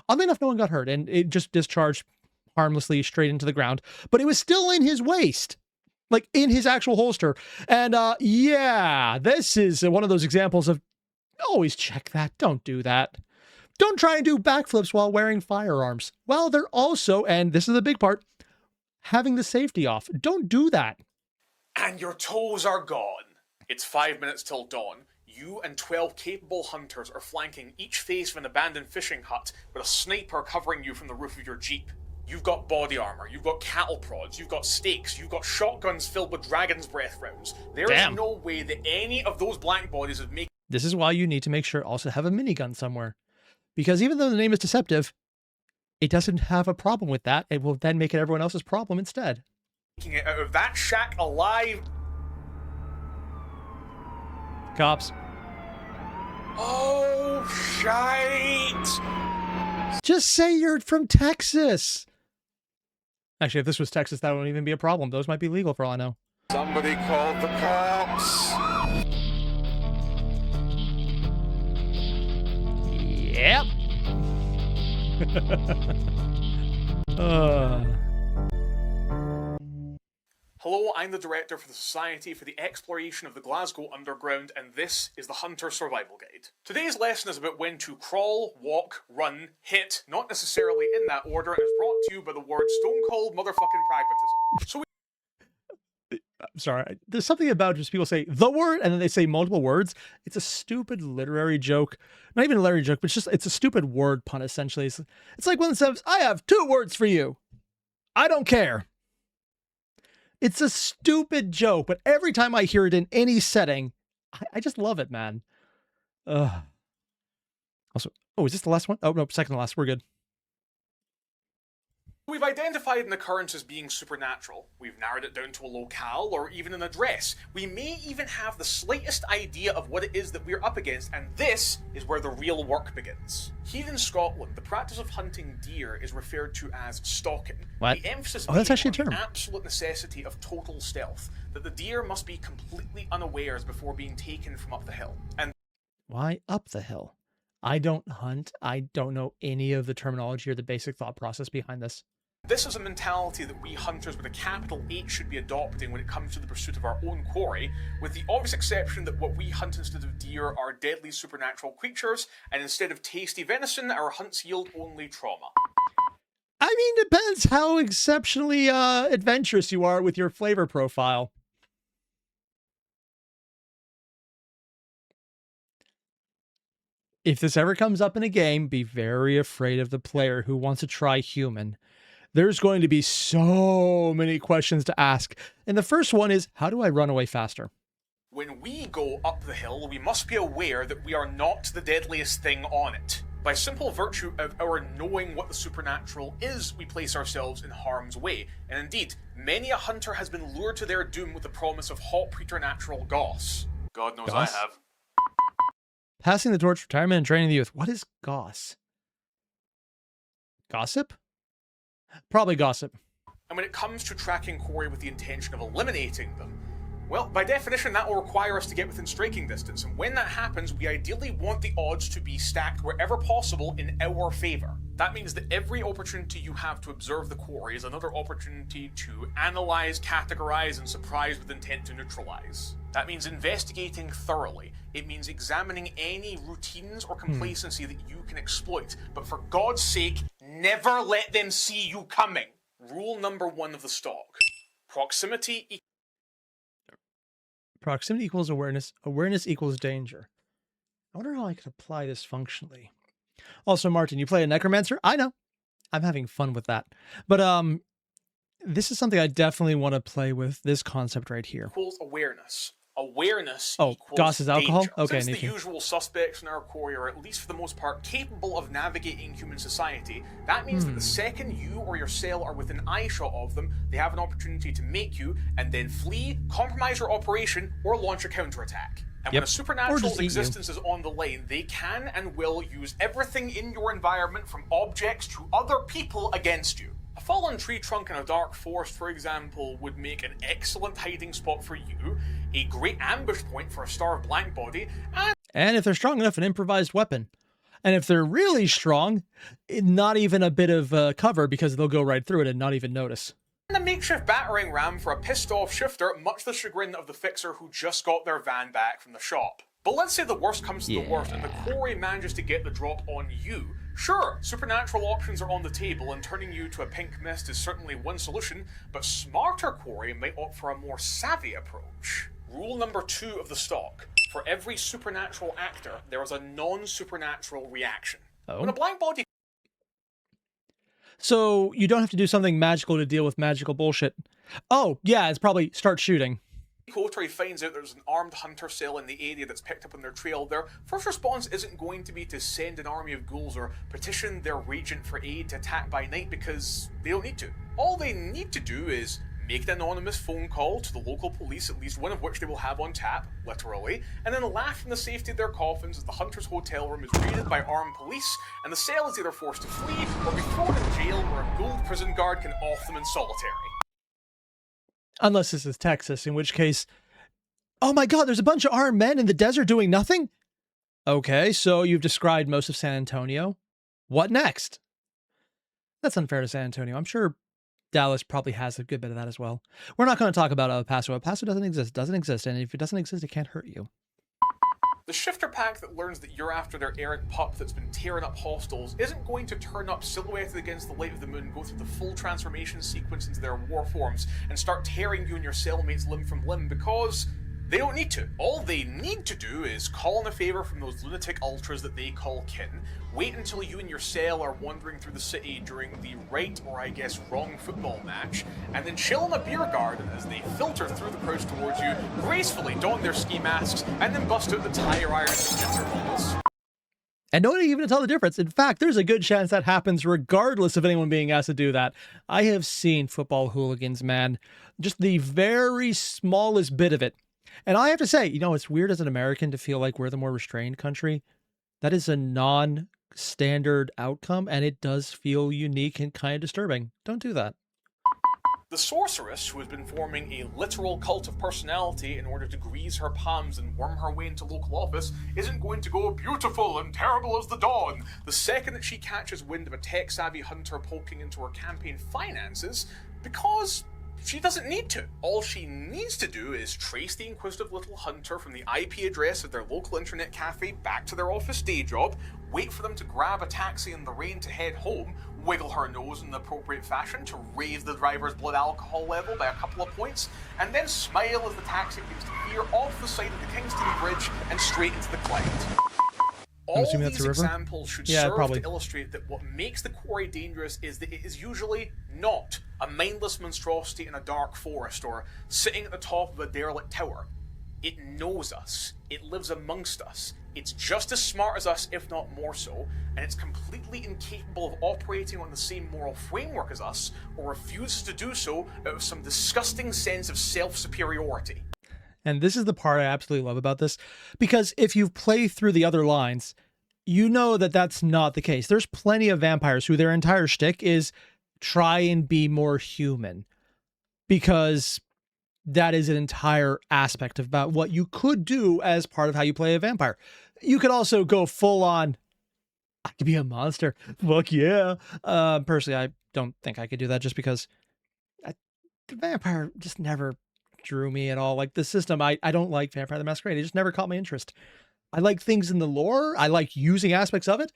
Oddly enough, no one got hurt, and it just discharged harmlessly straight into the ground, but it was still in his waist, like in his actual holster. And yeah, this is one of those examples of always check that. Don't do that. Don't try and do backflips while wearing firearms. Well, they're also, and this is the big part, having the safety off. Don't do that. And your toes are gone. It's 5 minutes till dawn. you and 12 capable hunters are flanking each face of an abandoned fishing hut with a sniper covering you from the roof of your jeep. You've got body armor, you've got cattle prods, you've got stakes, you've got shotguns filled with dragon's breath rounds. There is no way that any of those black bodies would make... This is why you need to make sure to also have a minigun somewhere. Because even though the name is deceptive, it doesn't have a problem with that. It will then make it everyone else's problem instead. Making it out of that shack alive... Cops. Oh, shite! Just say you're from Texas. Actually, if this was Texas, that wouldn't even be a problem. Those might be legal for all I know. Somebody called the cops. Yep. Hello, I'm the director for the Society for the Exploration of the Glasgow Underground, and this is the Hunter Survival Guide. Today's lesson is about when to crawl, walk, run, hit, not necessarily in that order, and is brought to you by the word stone cold motherfucking pragmatism. So I'm sorry. There's something about just people say the word and then they say multiple words. It's a stupid literary joke. Not even a literary joke, but it's a stupid word pun, essentially. It's like when it says, I have 2 words for you. I don't care. It's a stupid joke, but every time I hear it in any setting, I just love it, man. Also, oh, is this the last one? Oh, no, second to last. We're good. we've identified an occurrence as being supernatural. We've narrowed it down to a locale or even an address. We may even have the slightest idea of what it is that we're up against, and this is where the real work begins. Here in Scotland, the practice of hunting deer is referred to as stalking. What? The emphasis That's actually a term. on the absolute necessity of total stealth, that the deer must be completely unawares before being taken from up the hill. And why up the hill? I don't hunt. I don't know any of the terminology or the basic thought process behind this. this is a mentality that we hunters with a capital H should be adopting when it comes to the pursuit of our own quarry, with the obvious exception that what we hunt instead of deer are deadly supernatural creatures, and instead of tasty venison, our hunts yield only trauma. I mean, depends how exceptionally adventurous you are with your flavor profile. If this ever comes up in a game, be very afraid of the player who wants to try human. There's going to be so many questions to ask. And the first one is, how do I run away faster? When we go up the hill, we must be aware that we are not the deadliest thing on it. By simple virtue of our knowing what the supernatural is, we place ourselves in harm's way. And indeed, many a hunter has been lured to their doom with the promise of hot preternatural goss. God knows Goss? I have. Passing the torch, retirement, and training the youth. What is goss? Gossip? Probably gossip. And when it comes to tracking quarry with the intention of eliminating them, well, by definition, that will require us to get within striking distance, and when that happens, we ideally want the odds to be stacked wherever possible in our favour. That means that every opportunity you have to observe the quarry is another opportunity to analyse, categorise, and surprise with intent to neutralise. That means investigating thoroughly. It means examining any routines or complacency that you can exploit, but for God's sake, never let them see you coming. Rule number 1 of the stock. Proximity equals awareness. Awareness equals danger. I wonder how I could apply this functionally. Also, Martin, you play a necromancer? I know. I'm having fun with that. But this is something I definitely want to play with, this concept right here. equals awareness. Awareness Oh, equals Goss is alcohol? danger. Okay, Since the Nikki. usual suspects in our quarry are, at least for the most part, capable of navigating human society, that means that the second you or your cell are within eyeshot of them, they have an opportunity to make you, and then flee, compromise your operation, or launch a counterattack. And when a Or supernatural's just eat you. existence is on the line, they can and will use everything in your environment, from objects to other people, against you. A fallen tree trunk in a dark forest, for example, would make an excellent hiding spot for you, a great ambush point for a starved black body, And if they're strong enough, an improvised weapon. And if they're really strong, not even a bit of cover, because they'll go right through it and not even notice. a makeshift battering ram for a pissed-off shifter, much to the chagrin of the fixer who just got their van back from the shop. But let's say the worst comes to the worst, and the quarry manages to get the drop on you. Sure, supernatural options are on the table, and turning you to a pink mist is certainly one solution, but smarter quarry might opt for a more savvy approach. Rule number 2 of the stock. For every supernatural actor, there is a non-supernatural reaction. Oh. When a blind body So you don't have to do something magical to deal with magical bullshit. Oh, yeah, it's probably start shooting. coterie finds out there's an armed hunter cell in the area that's picked up on their trail, their first response isn't going to be to send an army of ghouls or petition their regent for aid to attack by night, because they don't need to. All they need to do is make an anonymous phone call to the local police, at least one of which they will have on tap, literally, and then laugh in the safety of their coffins as the hunter's hotel room is raided by armed police, and the cell is either forced to flee or be thrown in jail where a gold prison guard can off them in solitary. Unless this is Texas, in which case, oh my god, there's a bunch of armed men in the desert doing nothing? Okay, so you've described most of San Antonio. What next? That's unfair to San Antonio. I'm sure Dallas probably has a good bit of that as well. We're not going to talk about El Paso. El Paso doesn't exist, and if it doesn't exist, it can't hurt you. The shifter pack that learns that you're after their errant pup that's been tearing up hostels isn't going to turn up silhouetted against the light of the moon, go through the full transformation sequence into their war forms, and start tearing you and your cellmates limb from limb, because they don't need to. All they need to do is call in a favor from those lunatic ultras that they call kin, wait until you and your cell are wandering through the city during the right, or I guess wrong, football match, and then chill in a beer garden as they filter through the crowds towards you, gracefully don their ski masks, and then bust out the tire irons and intervals. And no one even tell the difference. In fact, there's a good chance that happens regardless of anyone being asked to do that. I have seen football hooligans, man. Just the very smallest bit of it. And I have to say, you know, it's weird as an American to feel like we're the more restrained country. That is a non-standard outcome, and it does feel unique and kind of disturbing. Don't do that. The sorceress, who has been forming a literal cult of personality in order to grease her palms and worm her way into local office, isn't going to go beautiful and terrible as the dawn the second that she catches wind of a tech-savvy hunter poking into her campaign finances, because she doesn't need to. All she needs to do is trace the inquisitive little hunter from the IP address of their local internet cafe back to their office day job, wait for them to grab a taxi in the rain to head home, wiggle her nose in the appropriate fashion to raise the driver's blood alcohol level by a couple of points, and then smile as the taxi begins to veer off the side of the Kingston Bridge and straight into the Clyde. All these examples should serve to illustrate that what makes the quarry dangerous is that it is usually not a mindless monstrosity in a dark forest or sitting at the top of a derelict tower. It knows us. It lives amongst us. It's just as smart as us, if not more so, and it's completely incapable of operating on the same moral framework as us, or refuses to do so out of some disgusting sense of self-superiority. And this is the part I absolutely love about this, because if you play through the other lines, you know that that's not the case. There's plenty of vampires who their entire shtick is try and be more human, because that is an entire aspect about what you could do as part of how you play a vampire. You could also go full on, I could be a monster. Fuck yeah. Personally, I don't think I could do that just because the vampire just never drew me at all. Like the system, I don't like Vampire the Masquerade. It just never caught my interest. I like things in the lore. I like using aspects of it,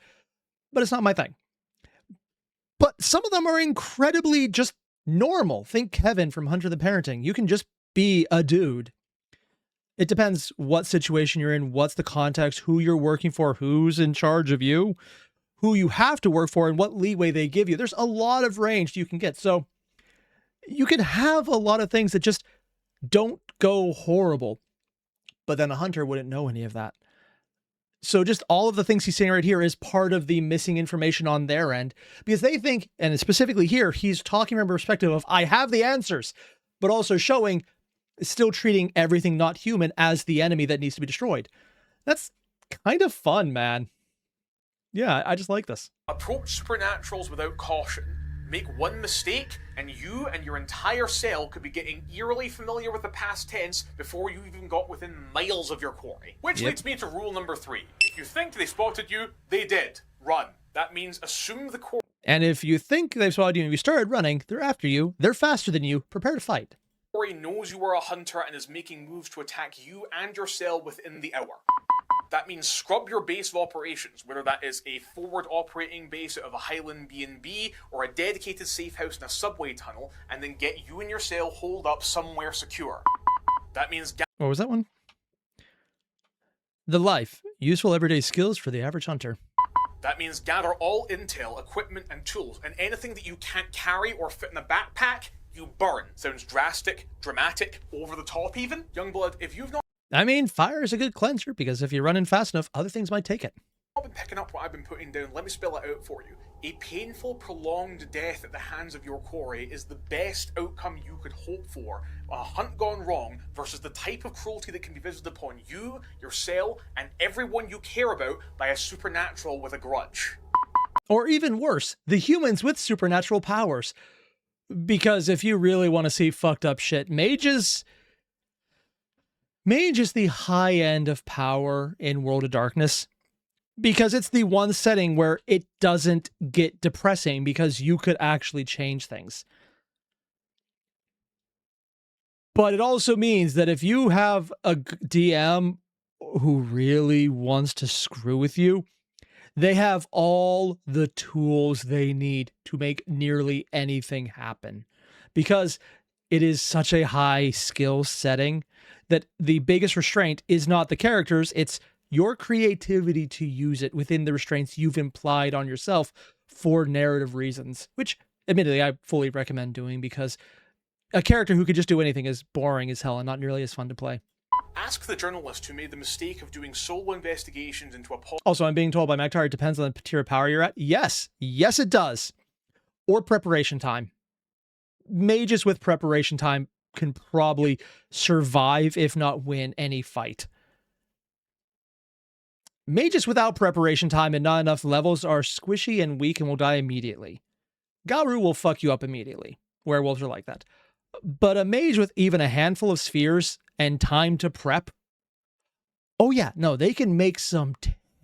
but it's not my thing. But some of them are incredibly just normal. Think Kevin from Hunter the Parenting. You can just be a dude. It depends what situation you're in, what's the context, who you're working for, who's in charge of you, who you have to work for, and what leeway they give you. There's a lot of range you can get. So you can have a lot of things that just don't go horrible, but then a hunter wouldn't know any of that. So just all of the things he's saying right here is part of the missing information on their end, because they think, and specifically here, he's talking from a perspective of, I have the answers, but also showing, still treating everything not human as the enemy that needs to be destroyed. That's kind of fun, man. Yeah, I just like this. Approach supernaturals without caution. Make one mistake, and you and your entire cell could be getting eerily familiar with the past tense before you even got within miles of your quarry. Which leads me to rule number 3. If you think they spotted you, they did. Run. That means assume the quarry. And if you think they've spotted you and you started running, they're after you, they're faster than you, prepare to fight. Quarry knows you are a hunter and is making moves to attack you and your cell within the hour. That means scrub your base of operations, whether that is a forward operating base out of a Highland B&B or a dedicated safe house in a subway tunnel, and then get you and your cell holed up somewhere secure. That means... What was that one? The life. Useful everyday skills for the average hunter. That means gather all intel, equipment, and tools, and anything that you can't carry or fit in a backpack, you burn. Sounds drastic, dramatic, over the top even? Youngblood, if you've not I mean, fire is a good cleanser because if you run in fast enough, other things might take it. been picking up what I've been putting down, let me spell it out for you. A painful, prolonged death at the hands of your quarry is the best outcome you could hope for on a hunt gone wrong versus the type of cruelty that can be visited upon you, your cell, and everyone you care about by a supernatural with a grudge. Or even worse, the humans with supernatural powers. Because if you really want to see fucked up shit, Mage is the high end of power in World of Darkness. Because it's the one setting where it doesn't get depressing because you could actually change things. But it also means that if you have a DM who really wants to screw with you, they have all the tools they need to make nearly anything happen. Because it is such a high skill setting that the biggest restraint is not the characters, it's your creativity to use it within the restraints you've implied on yourself for narrative reasons, which admittedly I fully recommend doing because a character who could just do anything is boring as hell and not nearly as fun to play. Ask the journalist who made the mistake of doing solo investigations into a Also, I'm being told by Magtar it depends on the tier of power you're at. Yes, it does. Or preparation time. Mages with preparation time can probably survive, if not win, any fight. Mages without preparation time and not enough levels are squishy and weak and will die immediately. Garu will fuck you up immediately. Werewolves are like that. But a mage with even a handful of spheres and time to prep, oh yeah, no, they can make some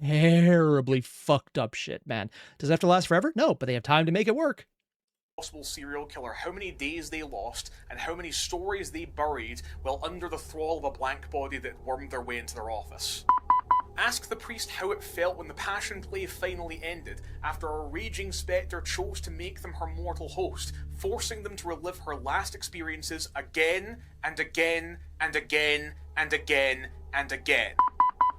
terribly fucked up shit, man. Does it have to last forever? No, but they have time to make it work. Possible serial killer, how many days they lost, and how many stories they buried while under the thrall of a blank body that wormed their way into their office. Ask the priest how it felt when the passion play finally ended, after a raging spectre chose to make them her mortal host, forcing them to relive her last experiences again, and again, and again, and again, and again.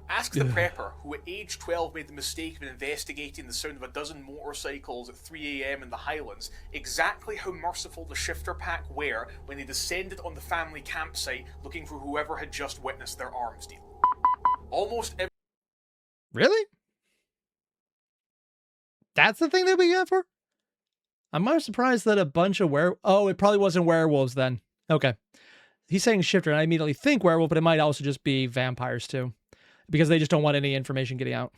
Ask the prepper, who at age 12 made the mistake of investigating the sound of a dozen motorcycles at 3 AM in the Highlands, exactly how merciful the shifter pack were when they descended on the family campsite looking for whoever had just witnessed their arms deal. Almost every Really? That's the thing that we got for? I'm more surprised that a bunch of oh, it probably wasn't werewolves then. Okay. He's saying shifter, and I immediately think werewolf, but it might also just be vampires too. Because they just don't want any information getting out.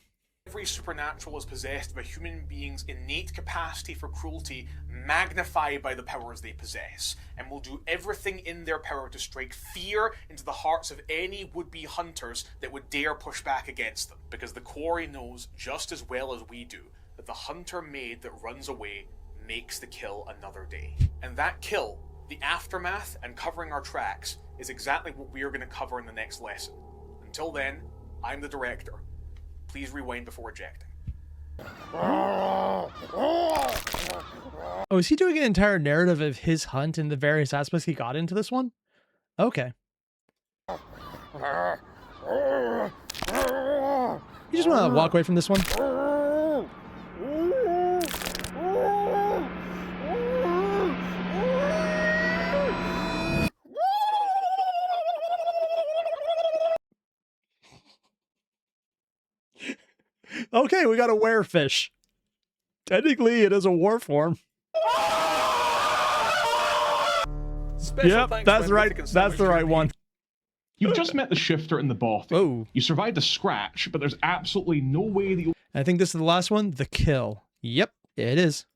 Every supernatural is possessed of a human being's innate capacity for cruelty, magnified by the powers they possess, and will do everything in their power to strike fear into the hearts of any would-be hunters that would dare push back against them, because the quarry knows just as well as we do that the hunter maid that runs away makes the kill another day. And that kill, the aftermath and covering our tracks, is exactly what we are going to cover in the next lesson. Until then, I'm the director. Please rewind before ejecting. Oh, is he doing an entire narrative of his hunt and the various aspects he got into this one? Okay. You just want to walk away from this one? Okay, we got a werefish. Technically, it is a war form. Yep, that's right. That's the right one. You've just met the shifter in the bothy. Oh. You survived a scratch, but there's absolutely no way that you I think this is the last one, the kill. Yep, it is.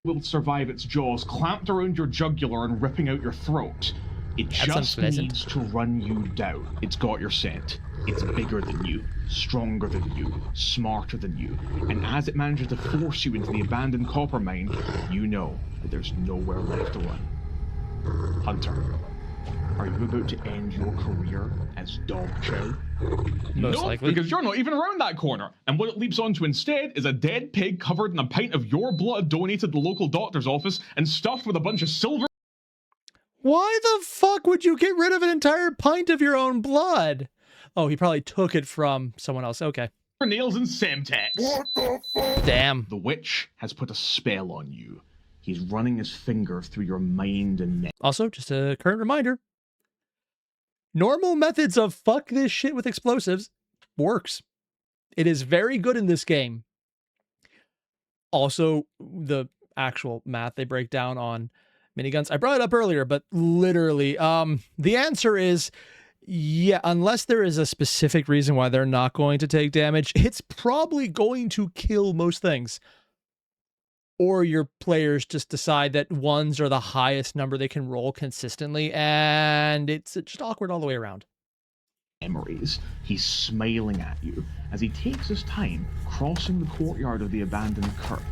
will survive its jaws clamped around your jugular and ripping out your throat. It just needs to run you down. It's got your scent. It's bigger than you, stronger than you, smarter than you. And as it manages to force you into the abandoned copper mine, you know that there's nowhere left to run. Hunter, are you about to end your career as dog chow? Most likely. Because you're not even around that corner. And what it leaps onto instead is a dead pig covered in a pint of your blood donated to the local doctor's office and stuffed with a bunch of silver. Why the fuck would you get rid of an entire pint of your own blood? Oh, he probably took it from someone else. Okay. Nails and Semtex. What the fuck? Damn. The witch has put a spell on you. He's running his finger through your mind and neck. Also, just a current reminder. Normal methods of fuck this shit with explosives works. It is very good in this game. Also, the actual math they break down on miniguns. I brought it up earlier, but literally, the answer is, yeah, unless there is a specific reason why they're not going to take damage, it's probably going to kill most things. Or your players just decide that ones are the highest number they can roll consistently, and it's just awkward all the way around. Memories. He's smiling at you as he takes his time crossing the courtyard of the abandoned kirk,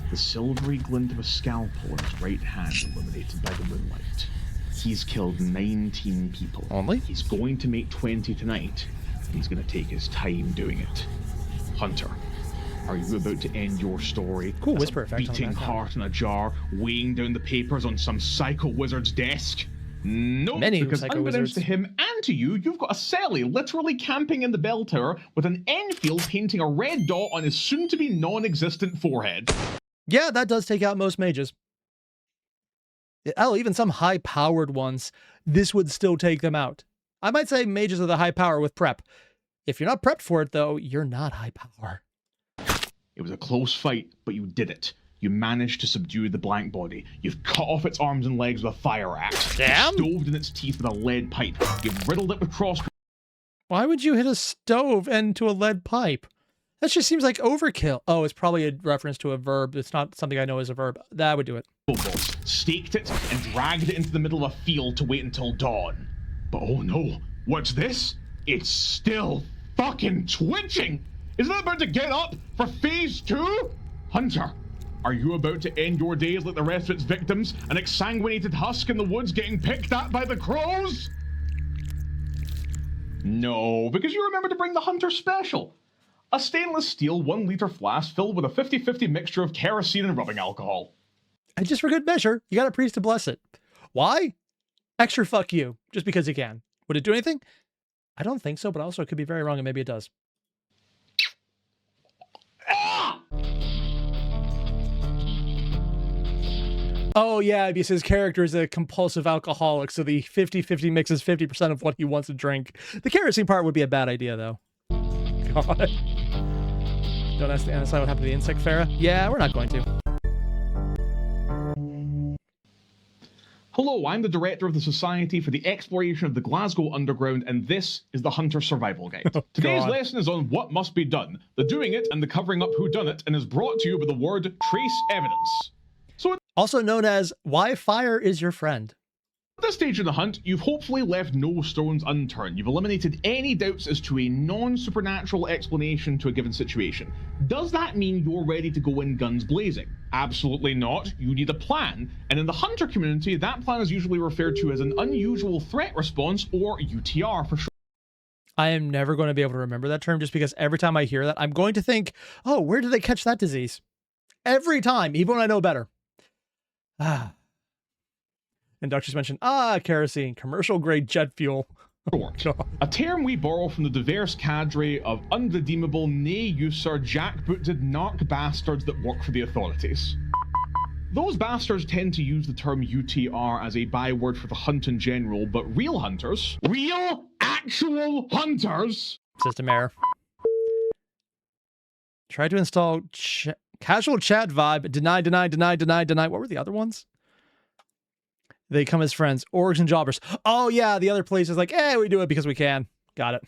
the silvery glint of a scalpel in his right hand illuminated by the moonlight. He's killed 19 people. Only? He's going to make 20 tonight, and he's going to take his time doing it. Hunter, are you about to end your story Cool as whisper a effect on the beating background. heart in a jar, weighing down the papers on some psycho wizard's desk? No, Many because psycho unbeknownst wizards. to him and to you, you've got a Sally literally camping in the bell tower with an Enfield painting a red dot on his soon-to-be non-existent forehead. Yeah, that does take out most mages. Hell, even some high-powered ones, this would still take them out. I might say mages are the high power with prep. If you're not prepped for it, though, you're not high power. It was a close fight, but you did it. You managed to subdue the blank body. You've cut off its arms and legs with a fire axe. Damn. You've stoved in its teeth with a lead pipe. You've riddled it with cross. Why would you hit a stove into a lead pipe? That just seems like overkill. Oh, it's probably a reference to a verb. It's not something I know as a verb. That would do it. Balls, staked it, and dragged it into the middle of a field to wait until dawn. But oh no, what's this? It's still fucking twitching! Isn't it about to get up for phase 2? Hunter, are you about to end your days like the rest of its victims, an exsanguinated husk in the woods getting picked at by the crows? No, because you remember to bring the Hunter Special. A stainless steel 1 litre flask filled with a 50-50 mixture of kerosene and rubbing alcohol. And just for good measure, you got a priest to bless it. Why? Extra fuck you, just because you can. Would it do anything? I don't think so, but also it could be very wrong, and maybe it does. Oh yeah, because his character is a compulsive alcoholic, so the 50-50 mix is 50% of what he wants to drink. The kerosene part would be a bad idea, though. God. Don't ask the NSI what happened to the insect Farah. Yeah, we're not going to. Hello, I'm the director of the Society for the Exploration of the Glasgow Underground, and this is the Hunter Survival Guide. Today's God. lesson is on what must be done, the doing it and the covering up whodunit, and is brought to you by the word trace evidence. So at Also known as why fire is your friend. this stage of the hunt, you've hopefully left no stones unturned. You've eliminated any doubts as to a non-supernatural explanation to a given situation. Does that mean you're ready to go in guns blazing? Absolutely not. You need a plan. And in the hunter community, that plan is usually referred to as an unusual threat response, or UTR for short. I am never going to be able to remember that term just because every time I hear that, I'm going to think, oh, where did they catch that disease? Every time, even when I know better. Ah. And Doc just mentioned, kerosene, commercial grade jet fuel. A term we borrow from the diverse cadre of unredeemable, nay-user, jackbooted narc bastards that work for the authorities. Those bastards tend to use the term UTR as a byword for the hunt in general, but real hunters, real, actual hunters, System error. Try to install casual chat vibe. Deny, deny, deny, deny, deny. What were the other ones? They come as friends. Orgs and jobbers. Oh, yeah. The other place is like, we do it because we can. Got it.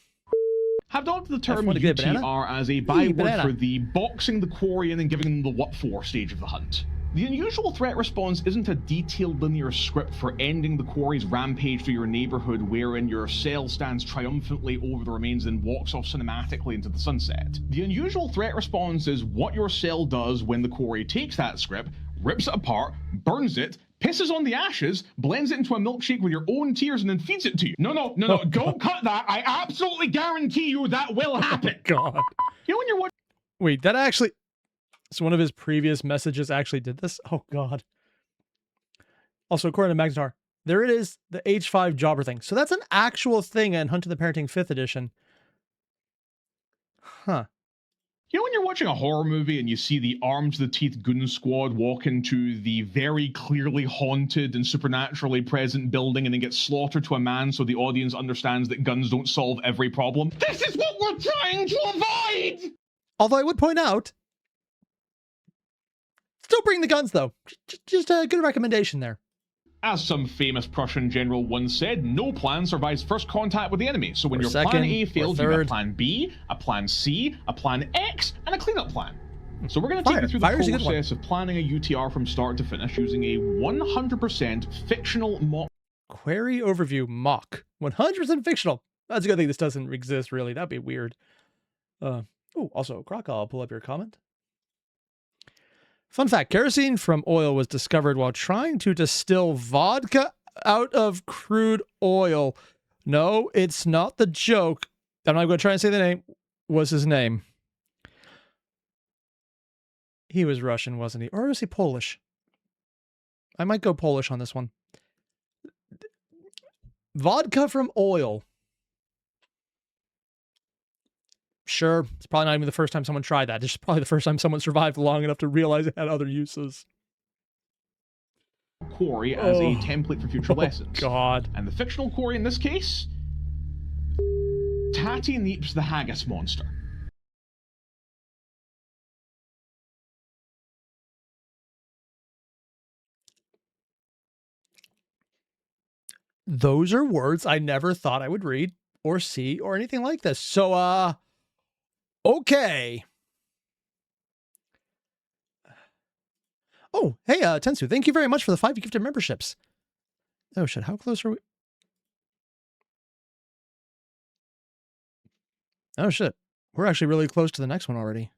have adopted the term F1 to get a banana? UTR as a byword banana. for the boxing the quarry and then giving them the what for stage of the hunt. The unusual threat response isn't a detailed linear script for ending the quarry's rampage through your neighborhood wherein your cell stands triumphantly over the remains and walks off cinematically into the sunset. The unusual threat response is what your cell does when the quarry takes that script, rips it apart, burns it, pisses on the ashes, blends it into a milkshake with your own tears, and then feeds it to you. No, don't cut that. I absolutely guarantee you that will happen. God. You know when you're watching... Wait, that actually... So one of his previous messages actually did this? Oh, God. Also, according to Magnetar, there it is, the H5 jobber thing. So that's an actual thing in Hunt of the Parenting 5th edition. Huh. You know when you're watching a horror movie and you see the armed to the teeth goon squad walk into the very clearly haunted and supernaturally present building and then get slaughtered to a man so the audience understands that guns don't solve every problem? This is what we're trying to avoid! Although I would point out, still bring the guns though. Just a good recommendation there. As some famous Prussian general once said, no plan survives first contact with the enemy. So when Or your second, plan A or fails, you got third. plan B, a plan C, a plan X, and a cleanup plan. So we're going to take you through the Fire's a good one. process of planning a UTR from start to finish using a 100% fictional mock Query overview mock. 100% fictional. That's a good thing this doesn't exist, really. That'd be weird. Also, Croc, I'll pull up your comment. Fun fact, kerosene from oil was discovered while trying to distill vodka out of crude oil. No, it's not the joke. I'm not going to try and say the name. Was his name? He was Russian, wasn't he? Or was he Polish? I might go Polish on this one. Vodka from oil. Sure, it's probably not even the first time someone tried that. It's probably the first time someone survived long enough to realize it had other uses. quarry as a template for future lessons. God. And the fictional quarry in this case, Tatty Neeps the Haggis monster. Those are words I never thought I would read or see or anything like this. So, okay. Oh, hey, Tensu, thank you very much for the 5 gifted memberships. Oh, shit, how close are we? Oh, shit. We're actually really close to the next one already.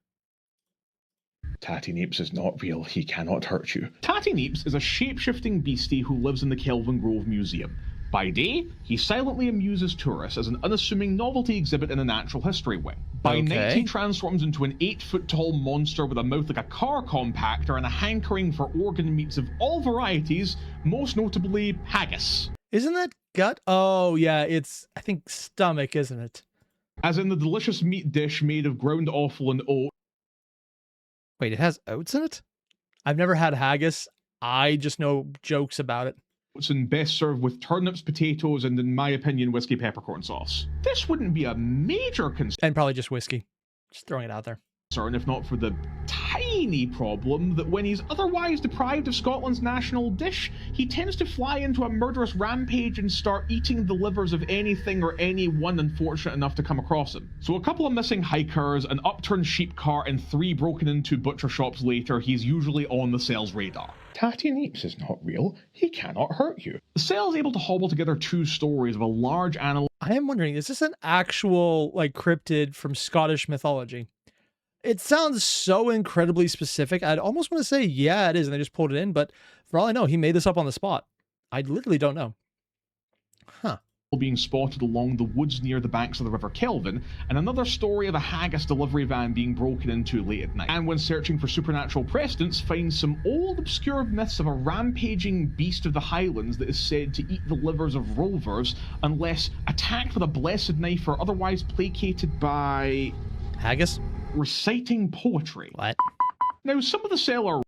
Tatty Neeps is not real. He cannot hurt you. Tatty Neeps is a shape-shifting beastie who lives in the Kelvin Grove Museum. By day, he silently amuses tourists as an unassuming novelty exhibit in a natural history wing. By night, he transforms into an 8-foot-tall monster with a mouth like a car compactor and a hankering for organ meats of all varieties, most notably haggis. Isn't that gut? Oh, yeah, it's, I think, stomach, isn't it? As in the delicious meat dish made of ground offal and oat. Wait, it has oats in it? I've never had haggis. I just know jokes about it. And best served with turnips, potatoes, and in my opinion, whiskey peppercorn sauce. This wouldn't be a major concern. And probably just whiskey. Just throwing it out there. If not for the tiny problem that when he's otherwise deprived of Scotland's national dish, he tends to fly into a murderous rampage and start eating the livers of anything or anyone unfortunate enough to come across him. So a couple of missing hikers, an upturned sheep cart, and 3 broken into butcher shops later, he's usually on the Cell's radar. Tatty Neeps is not real. He cannot hurt you. The Cell is able to hobble together 2 stories of a large animal. I am wondering, is this an actual, like, cryptid from Scottish mythology? It sounds so incredibly specific. I'd almost want to say, yeah, it is, and they just pulled it in, but for all I know, he made this up on the spot. I literally don't know. Huh. Being spotted along the woods near the banks of the River Kelvin, and another story of a haggis delivery van being broken into late at night. And when searching for supernatural precedents, finds some old obscure myths of a rampaging beast of the Highlands that is said to eat the livers of rovers unless attacked with a blessed knife or otherwise placated by... haggis? Reciting poetry. What? Now, some of the Cell are...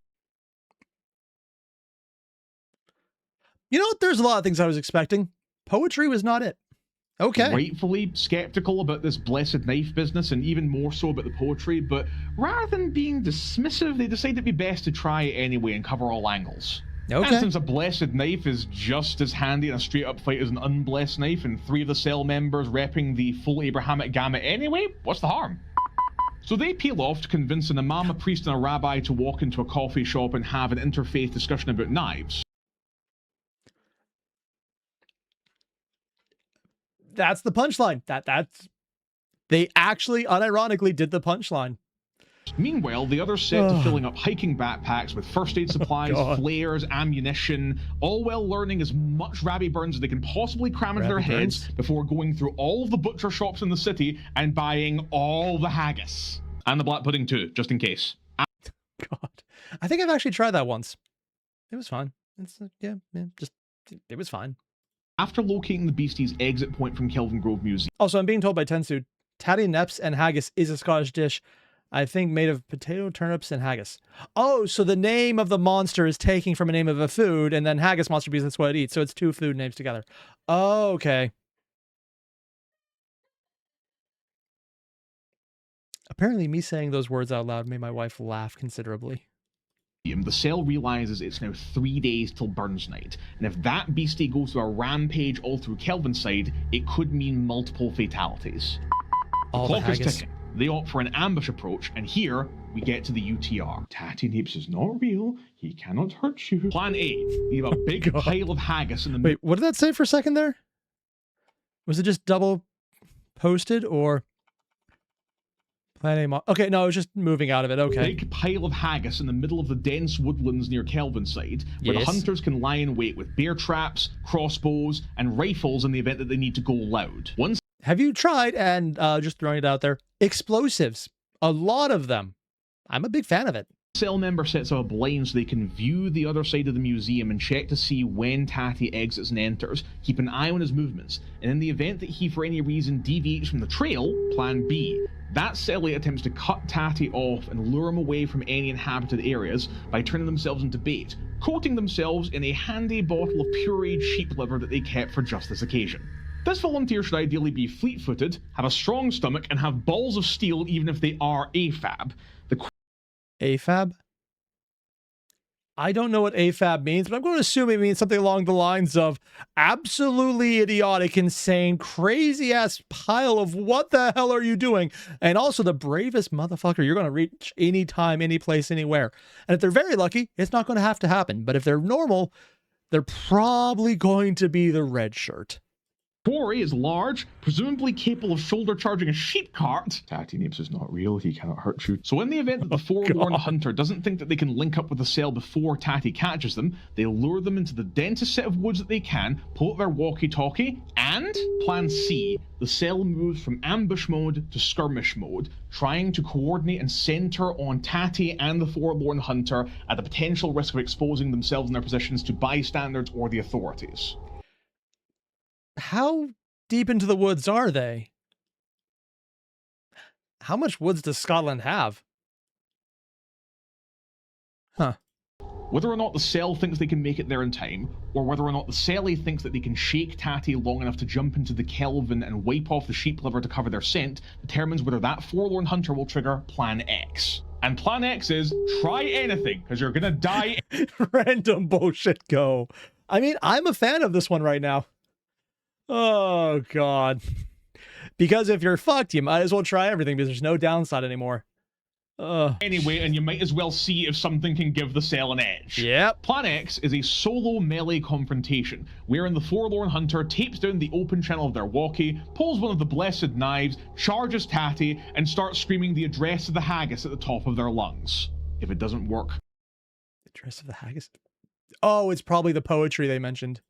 You know what? There's a lot of things I was expecting. Poetry was not it. Okay. Rightfully skeptical about this blessed knife business, and even more so about the poetry, but rather than being dismissive, they decided it'd be best to try it anyway and cover all angles. Okay. And since a blessed knife is just as handy in a straight-up fight as an unblessed knife, and 3 of the Cell members repping the full Abrahamic gamut anyway, what's the harm? So they peel off to convince an imam, a priest, and a rabbi to walk into a coffee shop and have an interfaith discussion about knives. That's the punchline. That's they actually unironically did the punchline. Meanwhile, the others set to filling up hiking backpacks with first aid supplies, flares, ammunition, all while learning as much rabbi burns as they can possibly cram into their heads before going through all of the butcher shops in the city and buying all the haggis. And the black pudding too, just in case. God. I think I've actually tried that once. It was fine. It's it was fine. After locating the beastie's exit point from Kelvin Grove Museum. Also, I'm being told by Tensu, Tatty neps and haggis is a Scottish dish, I think, made of potato, turnips, and haggis. Oh, so the name of the monster is taking from a name of a food, and then haggis monster because that's what it eats. So it's two food names together. Oh, okay. Apparently, me saying those words out loud made my wife laugh considerably. The cell realizes it's now 3 days till Burns Night, and if that beastie goes through a rampage all through Kelvinside, it could mean multiple fatalities. The clock is ticking. They opt for an ambush approach, and here we get to the UTR. Tatty Napes is not real. He cannot hurt you. Plan A. You have a big pile of haggis in the middle. Wait, what did that say for a second there? Was it just double posted or... Plan A? Okay, no, it was just moving out of it. Okay. Big pile of haggis in the middle of the dense woodlands near Kelvinside, where the hunters can lie in wait with bear traps, crossbows, and rifles in the event that they need to go loud. Have you tried, and just throwing it out there, explosives? A lot of them. I'm a big fan of it. Cell member sets up a blind so they can view the other side of the museum and check to see when Tatty exits and enters. Keep an eye on his movements, and in the event that he for any reason deviates from the trail, plan B. That cellmate attempts to cut Tatty off and lure him away from any inhabited areas by turning themselves into bait, coating themselves in a handy bottle of pureed sheep liver that they kept for just this occasion. This volunteer should ideally be fleet-footed, have a strong stomach, and have balls of steel even if they are AFAB. AFAB? I don't know what AFAB means, but I'm going to assume it means something along the lines of absolutely idiotic, insane, crazy-ass pile of what the hell are you doing? And also the bravest motherfucker you're going to reach anytime, any place, anywhere. And if they're very lucky, it's not going to have to happen. But if they're normal, they're probably going to be the red shirt. Quarry is large, presumably capable of shoulder charging a sheep cart. Tatty Napes is not real, he cannot hurt you. So in the event that the forlorn hunter doesn't think that they can link up with the cell before Tatty catches them, they lure them into the densest set of woods that they can, pull out their walkie-talkie, and plan C. The cell moves from ambush mode to skirmish mode, trying to coordinate and center on Tatty and the forlorn hunter at the potential risk of exposing themselves and their positions to bystanders or the authorities. How deep into the woods are they? How much woods does Scotland have? Huh. Whether or not the cell thinks they can make it there in time, or whether or not the cellie thinks that they can shake Tatty long enough to jump into the Kelvin and wipe off the sheep liver to cover their scent, determines whether that forlorn hunter will trigger Plan X. And Plan X is, try anything, because you're gonna die. Random bullshit go. I mean, I'm a fan of this one right now. Oh, God. Because if you're fucked, you might as well try everything because there's no downside anymore. Anyway, and you might as well see if something can give the cell an edge. Yep. Plan X is a solo melee confrontation, wherein the forlorn hunter tapes down the open channel of their walkie, pulls one of the blessed knives, charges Tatty, and starts screaming the address of the haggis at the top of their lungs. If it doesn't work... Address of the haggis? Oh, it's probably the poetry they mentioned.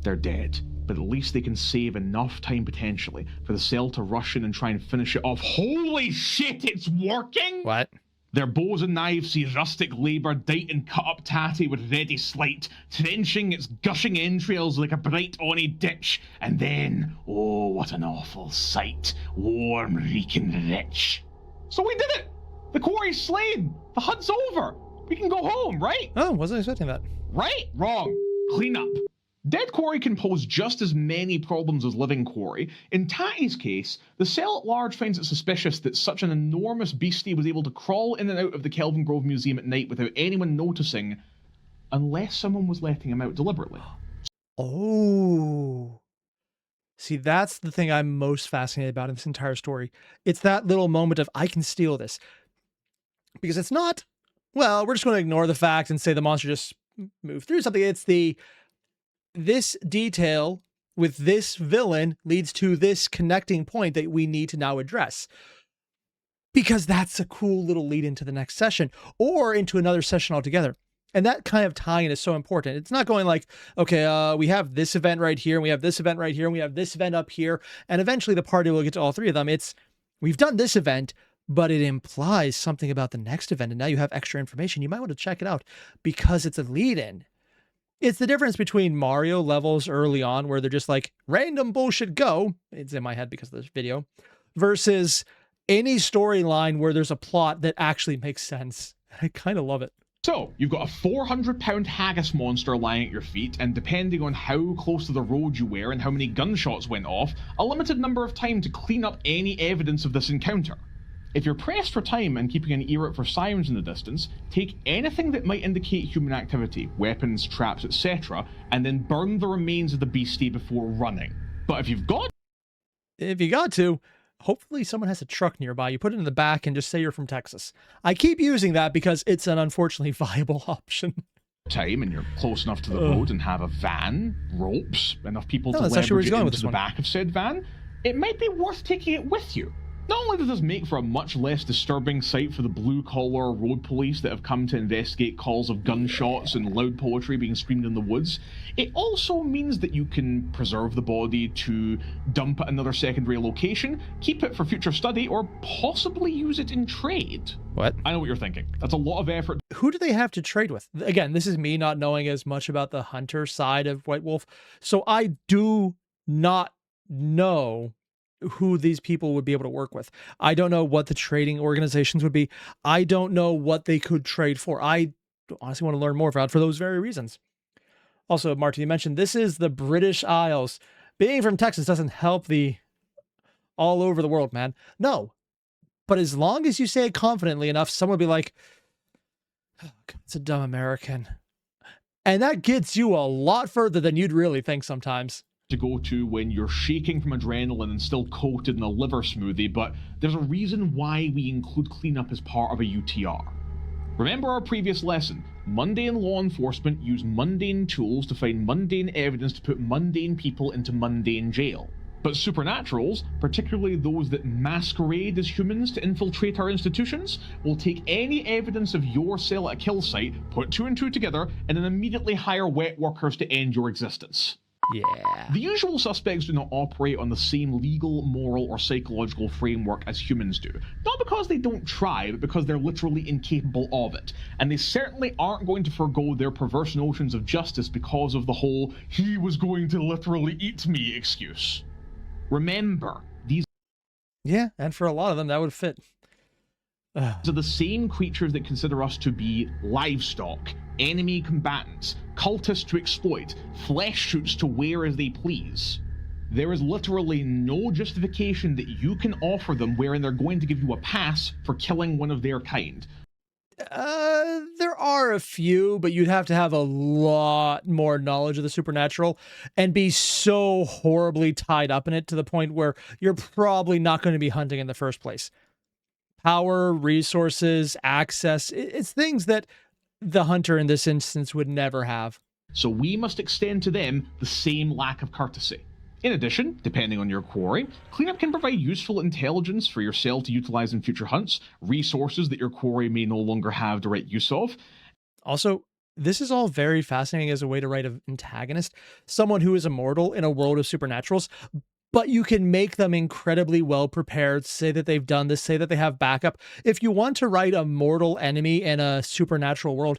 They're dead, but at least they can save enough time potentially for the cell to rush in and try and finish it off. Holy shit, it's working! What? Their bows and knives see rustic labour dite and cut up Tatty with ready sleight, trenching its gushing entrails like a bright ony ditch, and then, oh, what an awful sight, warm, reeking rich. So we did it! The quarry's slain! The hunt's over! We can go home, right? Oh, wasn't expecting that. Right? Wrong. Clean up. Dead quarry can pose just as many problems as living quarry. In Tatty's case, the cell at large finds it suspicious that such an enormous beastie was able to crawl in and out of the Kelvin Grove Museum at night without anyone noticing, unless someone was letting him out deliberately. Oh. See, that's the thing I'm most fascinated about in this entire story. It's that little moment of, I can steal this. Because it's not, well, we're just going to ignore the fact and say the monster just moved through something. It's this detail with this villain leads to this connecting point that we need to now address. Because that's a cool little lead into the next session or into another session altogether. And that kind of tie-in is so important. It's not going like, okay, we have this event right here, and we have this event right here, and we have this event up here, and eventually the party will get to all three of them. It's, we've done this event, but it implies something about the next event, and now you have extra information. You might want to check it out because it's a lead-in. It's the difference between Mario levels early on where they're just like, random bullshit go. It's in my head because of this video. versus any storyline where there's a plot that actually makes sense. I kind of love it. So, you've got a 400-pound haggis monster lying at your feet, and depending on how close to the road you were and how many gunshots went off, a limited number of time to clean up any evidence of this encounter. If you're pressed for time and keeping an ear out for sirens in the distance, take anything that might indicate human activity, weapons, traps, etc., and then burn the remains of the beastie before running. But if you got to, hopefully someone has a truck nearby. You put it in the back and just say you're from Texas. I keep using that because it's an unfortunately viable option. Time and you're close enough to the road and have a van, ropes, enough people to that's actually where leverage he's it going with into this the one. back of said van, it might be worth taking it with you. Not only does this make for a much less disturbing sight for the blue-collar road police that have come to investigate calls of gunshots and loud poetry being screamed in the woods, it also means that you can preserve the body to dump at another secondary location, keep it for future study, or possibly use it in trade. What? I know what you're thinking. That's a lot of effort. Who do they have to trade with? Again, this is me not knowing as much about the hunter side of White Wolf, so I do not know who these people would be able to work with. I don't know what the trading organizations would be. I don't know what they could trade for. I honestly want to learn more about for those very reasons. Also, Martin, you mentioned this is the British Isles. Being from Texas doesn't help the all over the world, man. No. But as long as you say it confidently enough, someone will be like, oh, God, it's a dumb American. And that gets you a lot further than you'd really think sometimes. To go to when you're shaking from adrenaline and still coated in a liver smoothie, but there's a reason why we include cleanup as part of a UTR. Remember our previous lesson, mundane law enforcement use mundane tools to find mundane evidence to put mundane people into mundane jail. But supernaturals, particularly those that masquerade as humans to infiltrate our institutions, will take any evidence of your cell at a kill site, put two and two together, and then immediately hire wet workers to end your existence. Yeah. The usual suspects do not operate on the same legal, moral, or psychological framework as humans do. Not because they don't try, but because they're literally incapable of it. And they certainly aren't going to forgo their perverse notions of justice because of the whole, he was going to literally eat me excuse. Remember, these Yeah, and for a lot of them, that would fit. are the same creatures that consider us to be livestock, enemy combatants, cultists to exploit, flesh shoots to wear as they please. There is literally no justification that you can offer them wherein they're going to give you a pass for killing one of their kind. There are a few, but you'd have to have a lot more knowledge of the supernatural and be so horribly tied up in it to the point where you're probably not going to be hunting in the first place. Power, resources, access, it's things that the hunter in this instance would never have. So we must extend to them the same lack of courtesy. In addition, depending on your quarry, cleanup can provide useful intelligence for your cell to utilize in future hunts, resources that your quarry may no longer have direct use of. Also, this is all very fascinating as a way to write an antagonist, someone who is immortal in a world of supernaturals, but you can make them incredibly well prepared, say that they've done this, say that they have backup. If you want to write a mortal enemy in a supernatural world,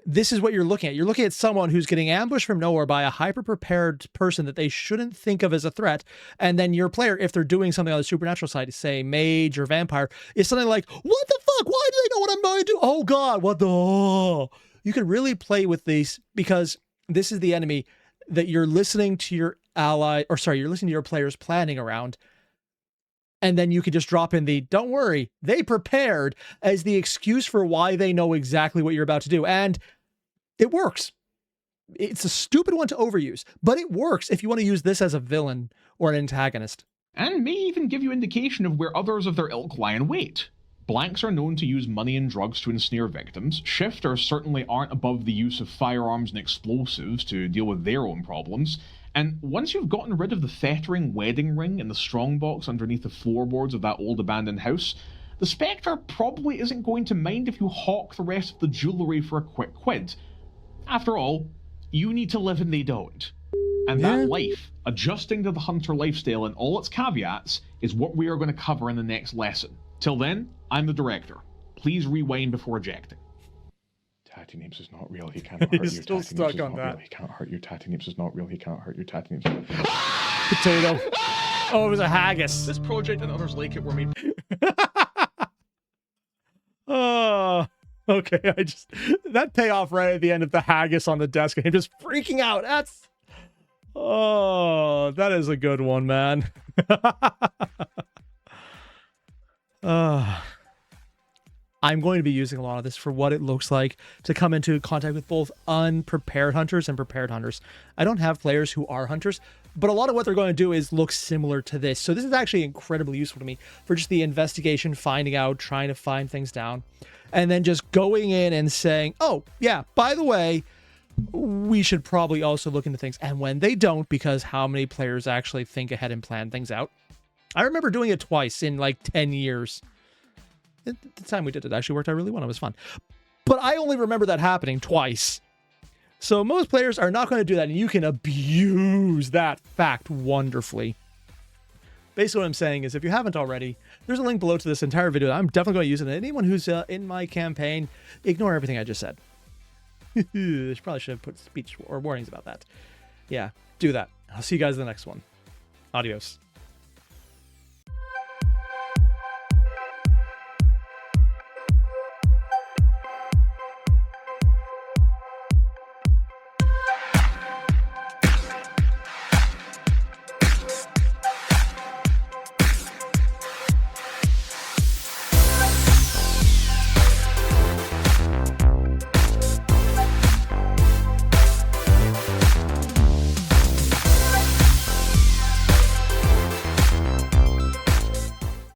this is what you're looking at. You're looking at someone who's getting ambushed from nowhere by a hyper-prepared person that they shouldn't think of as a threat. And then your player, if they're doing something on the supernatural side, say mage or vampire, is something like, what the fuck? Why do they know what I'm going to do? Oh God, what the... Oh. You can really play with these because this is the enemy that you're listening to your you're listening to your players planning around. And then you could just drop in the, don't worry, they prepared as the excuse for why they know exactly what you're about to do. And it works. It's a stupid one to overuse, but it works if you want to use this as a villain or an antagonist. And may even give you indication of where others of their ilk lie in wait. Blanks are known to use money and drugs to ensnare victims. Shifters certainly aren't above the use of firearms and explosives to deal with their own problems. And once you've gotten rid of the fettering wedding ring in the strongbox underneath the floorboards of that old abandoned house, the Spectre probably isn't going to mind if you hawk the rest of the jewellery for a quick quid. After all, you need to live and they don't. And that life, adjusting to the hunter lifestyle and all its caveats, is what we are going to cover in the next lesson. Till then, I'm the director. Please rewind before ejecting. Tatty Names is not real. He can't hurt you. He's still stuck on that. He can't hurt you. Tatty Names is not real. He can't hurt you. Tatty Names is not real. Potato. Oh, it was a haggis. This project and others like it were made. Oh, okay. That payoff right at the end of the haggis on the desk and him just freaking out. That is a good one, man. I'm going to be using a lot of this for what it looks like to come into contact with both unprepared hunters and prepared hunters. I don't have players who are hunters, but a lot of what they're going to do is look similar to this. So this is actually incredibly useful to me for just the investigation, finding out, trying to find things down, and then just going in and saying, oh, yeah, by the way, we should probably also look into things. And when they don't, because how many players actually think ahead and plan things out? I remember doing it twice in like 10 years. The time we did it actually worked out really well. It was fun. But I only remember that happening twice. So most players are not going to do that, and you can abuse that fact wonderfully. Basically what I'm saying is, if you haven't already, there's a link below to this entire video. I'm definitely going to use it. And anyone who's in my campaign, ignore everything I just said. Probably should have put speech or warnings about that. Yeah, do that. I'll see you guys in the next one. Adios.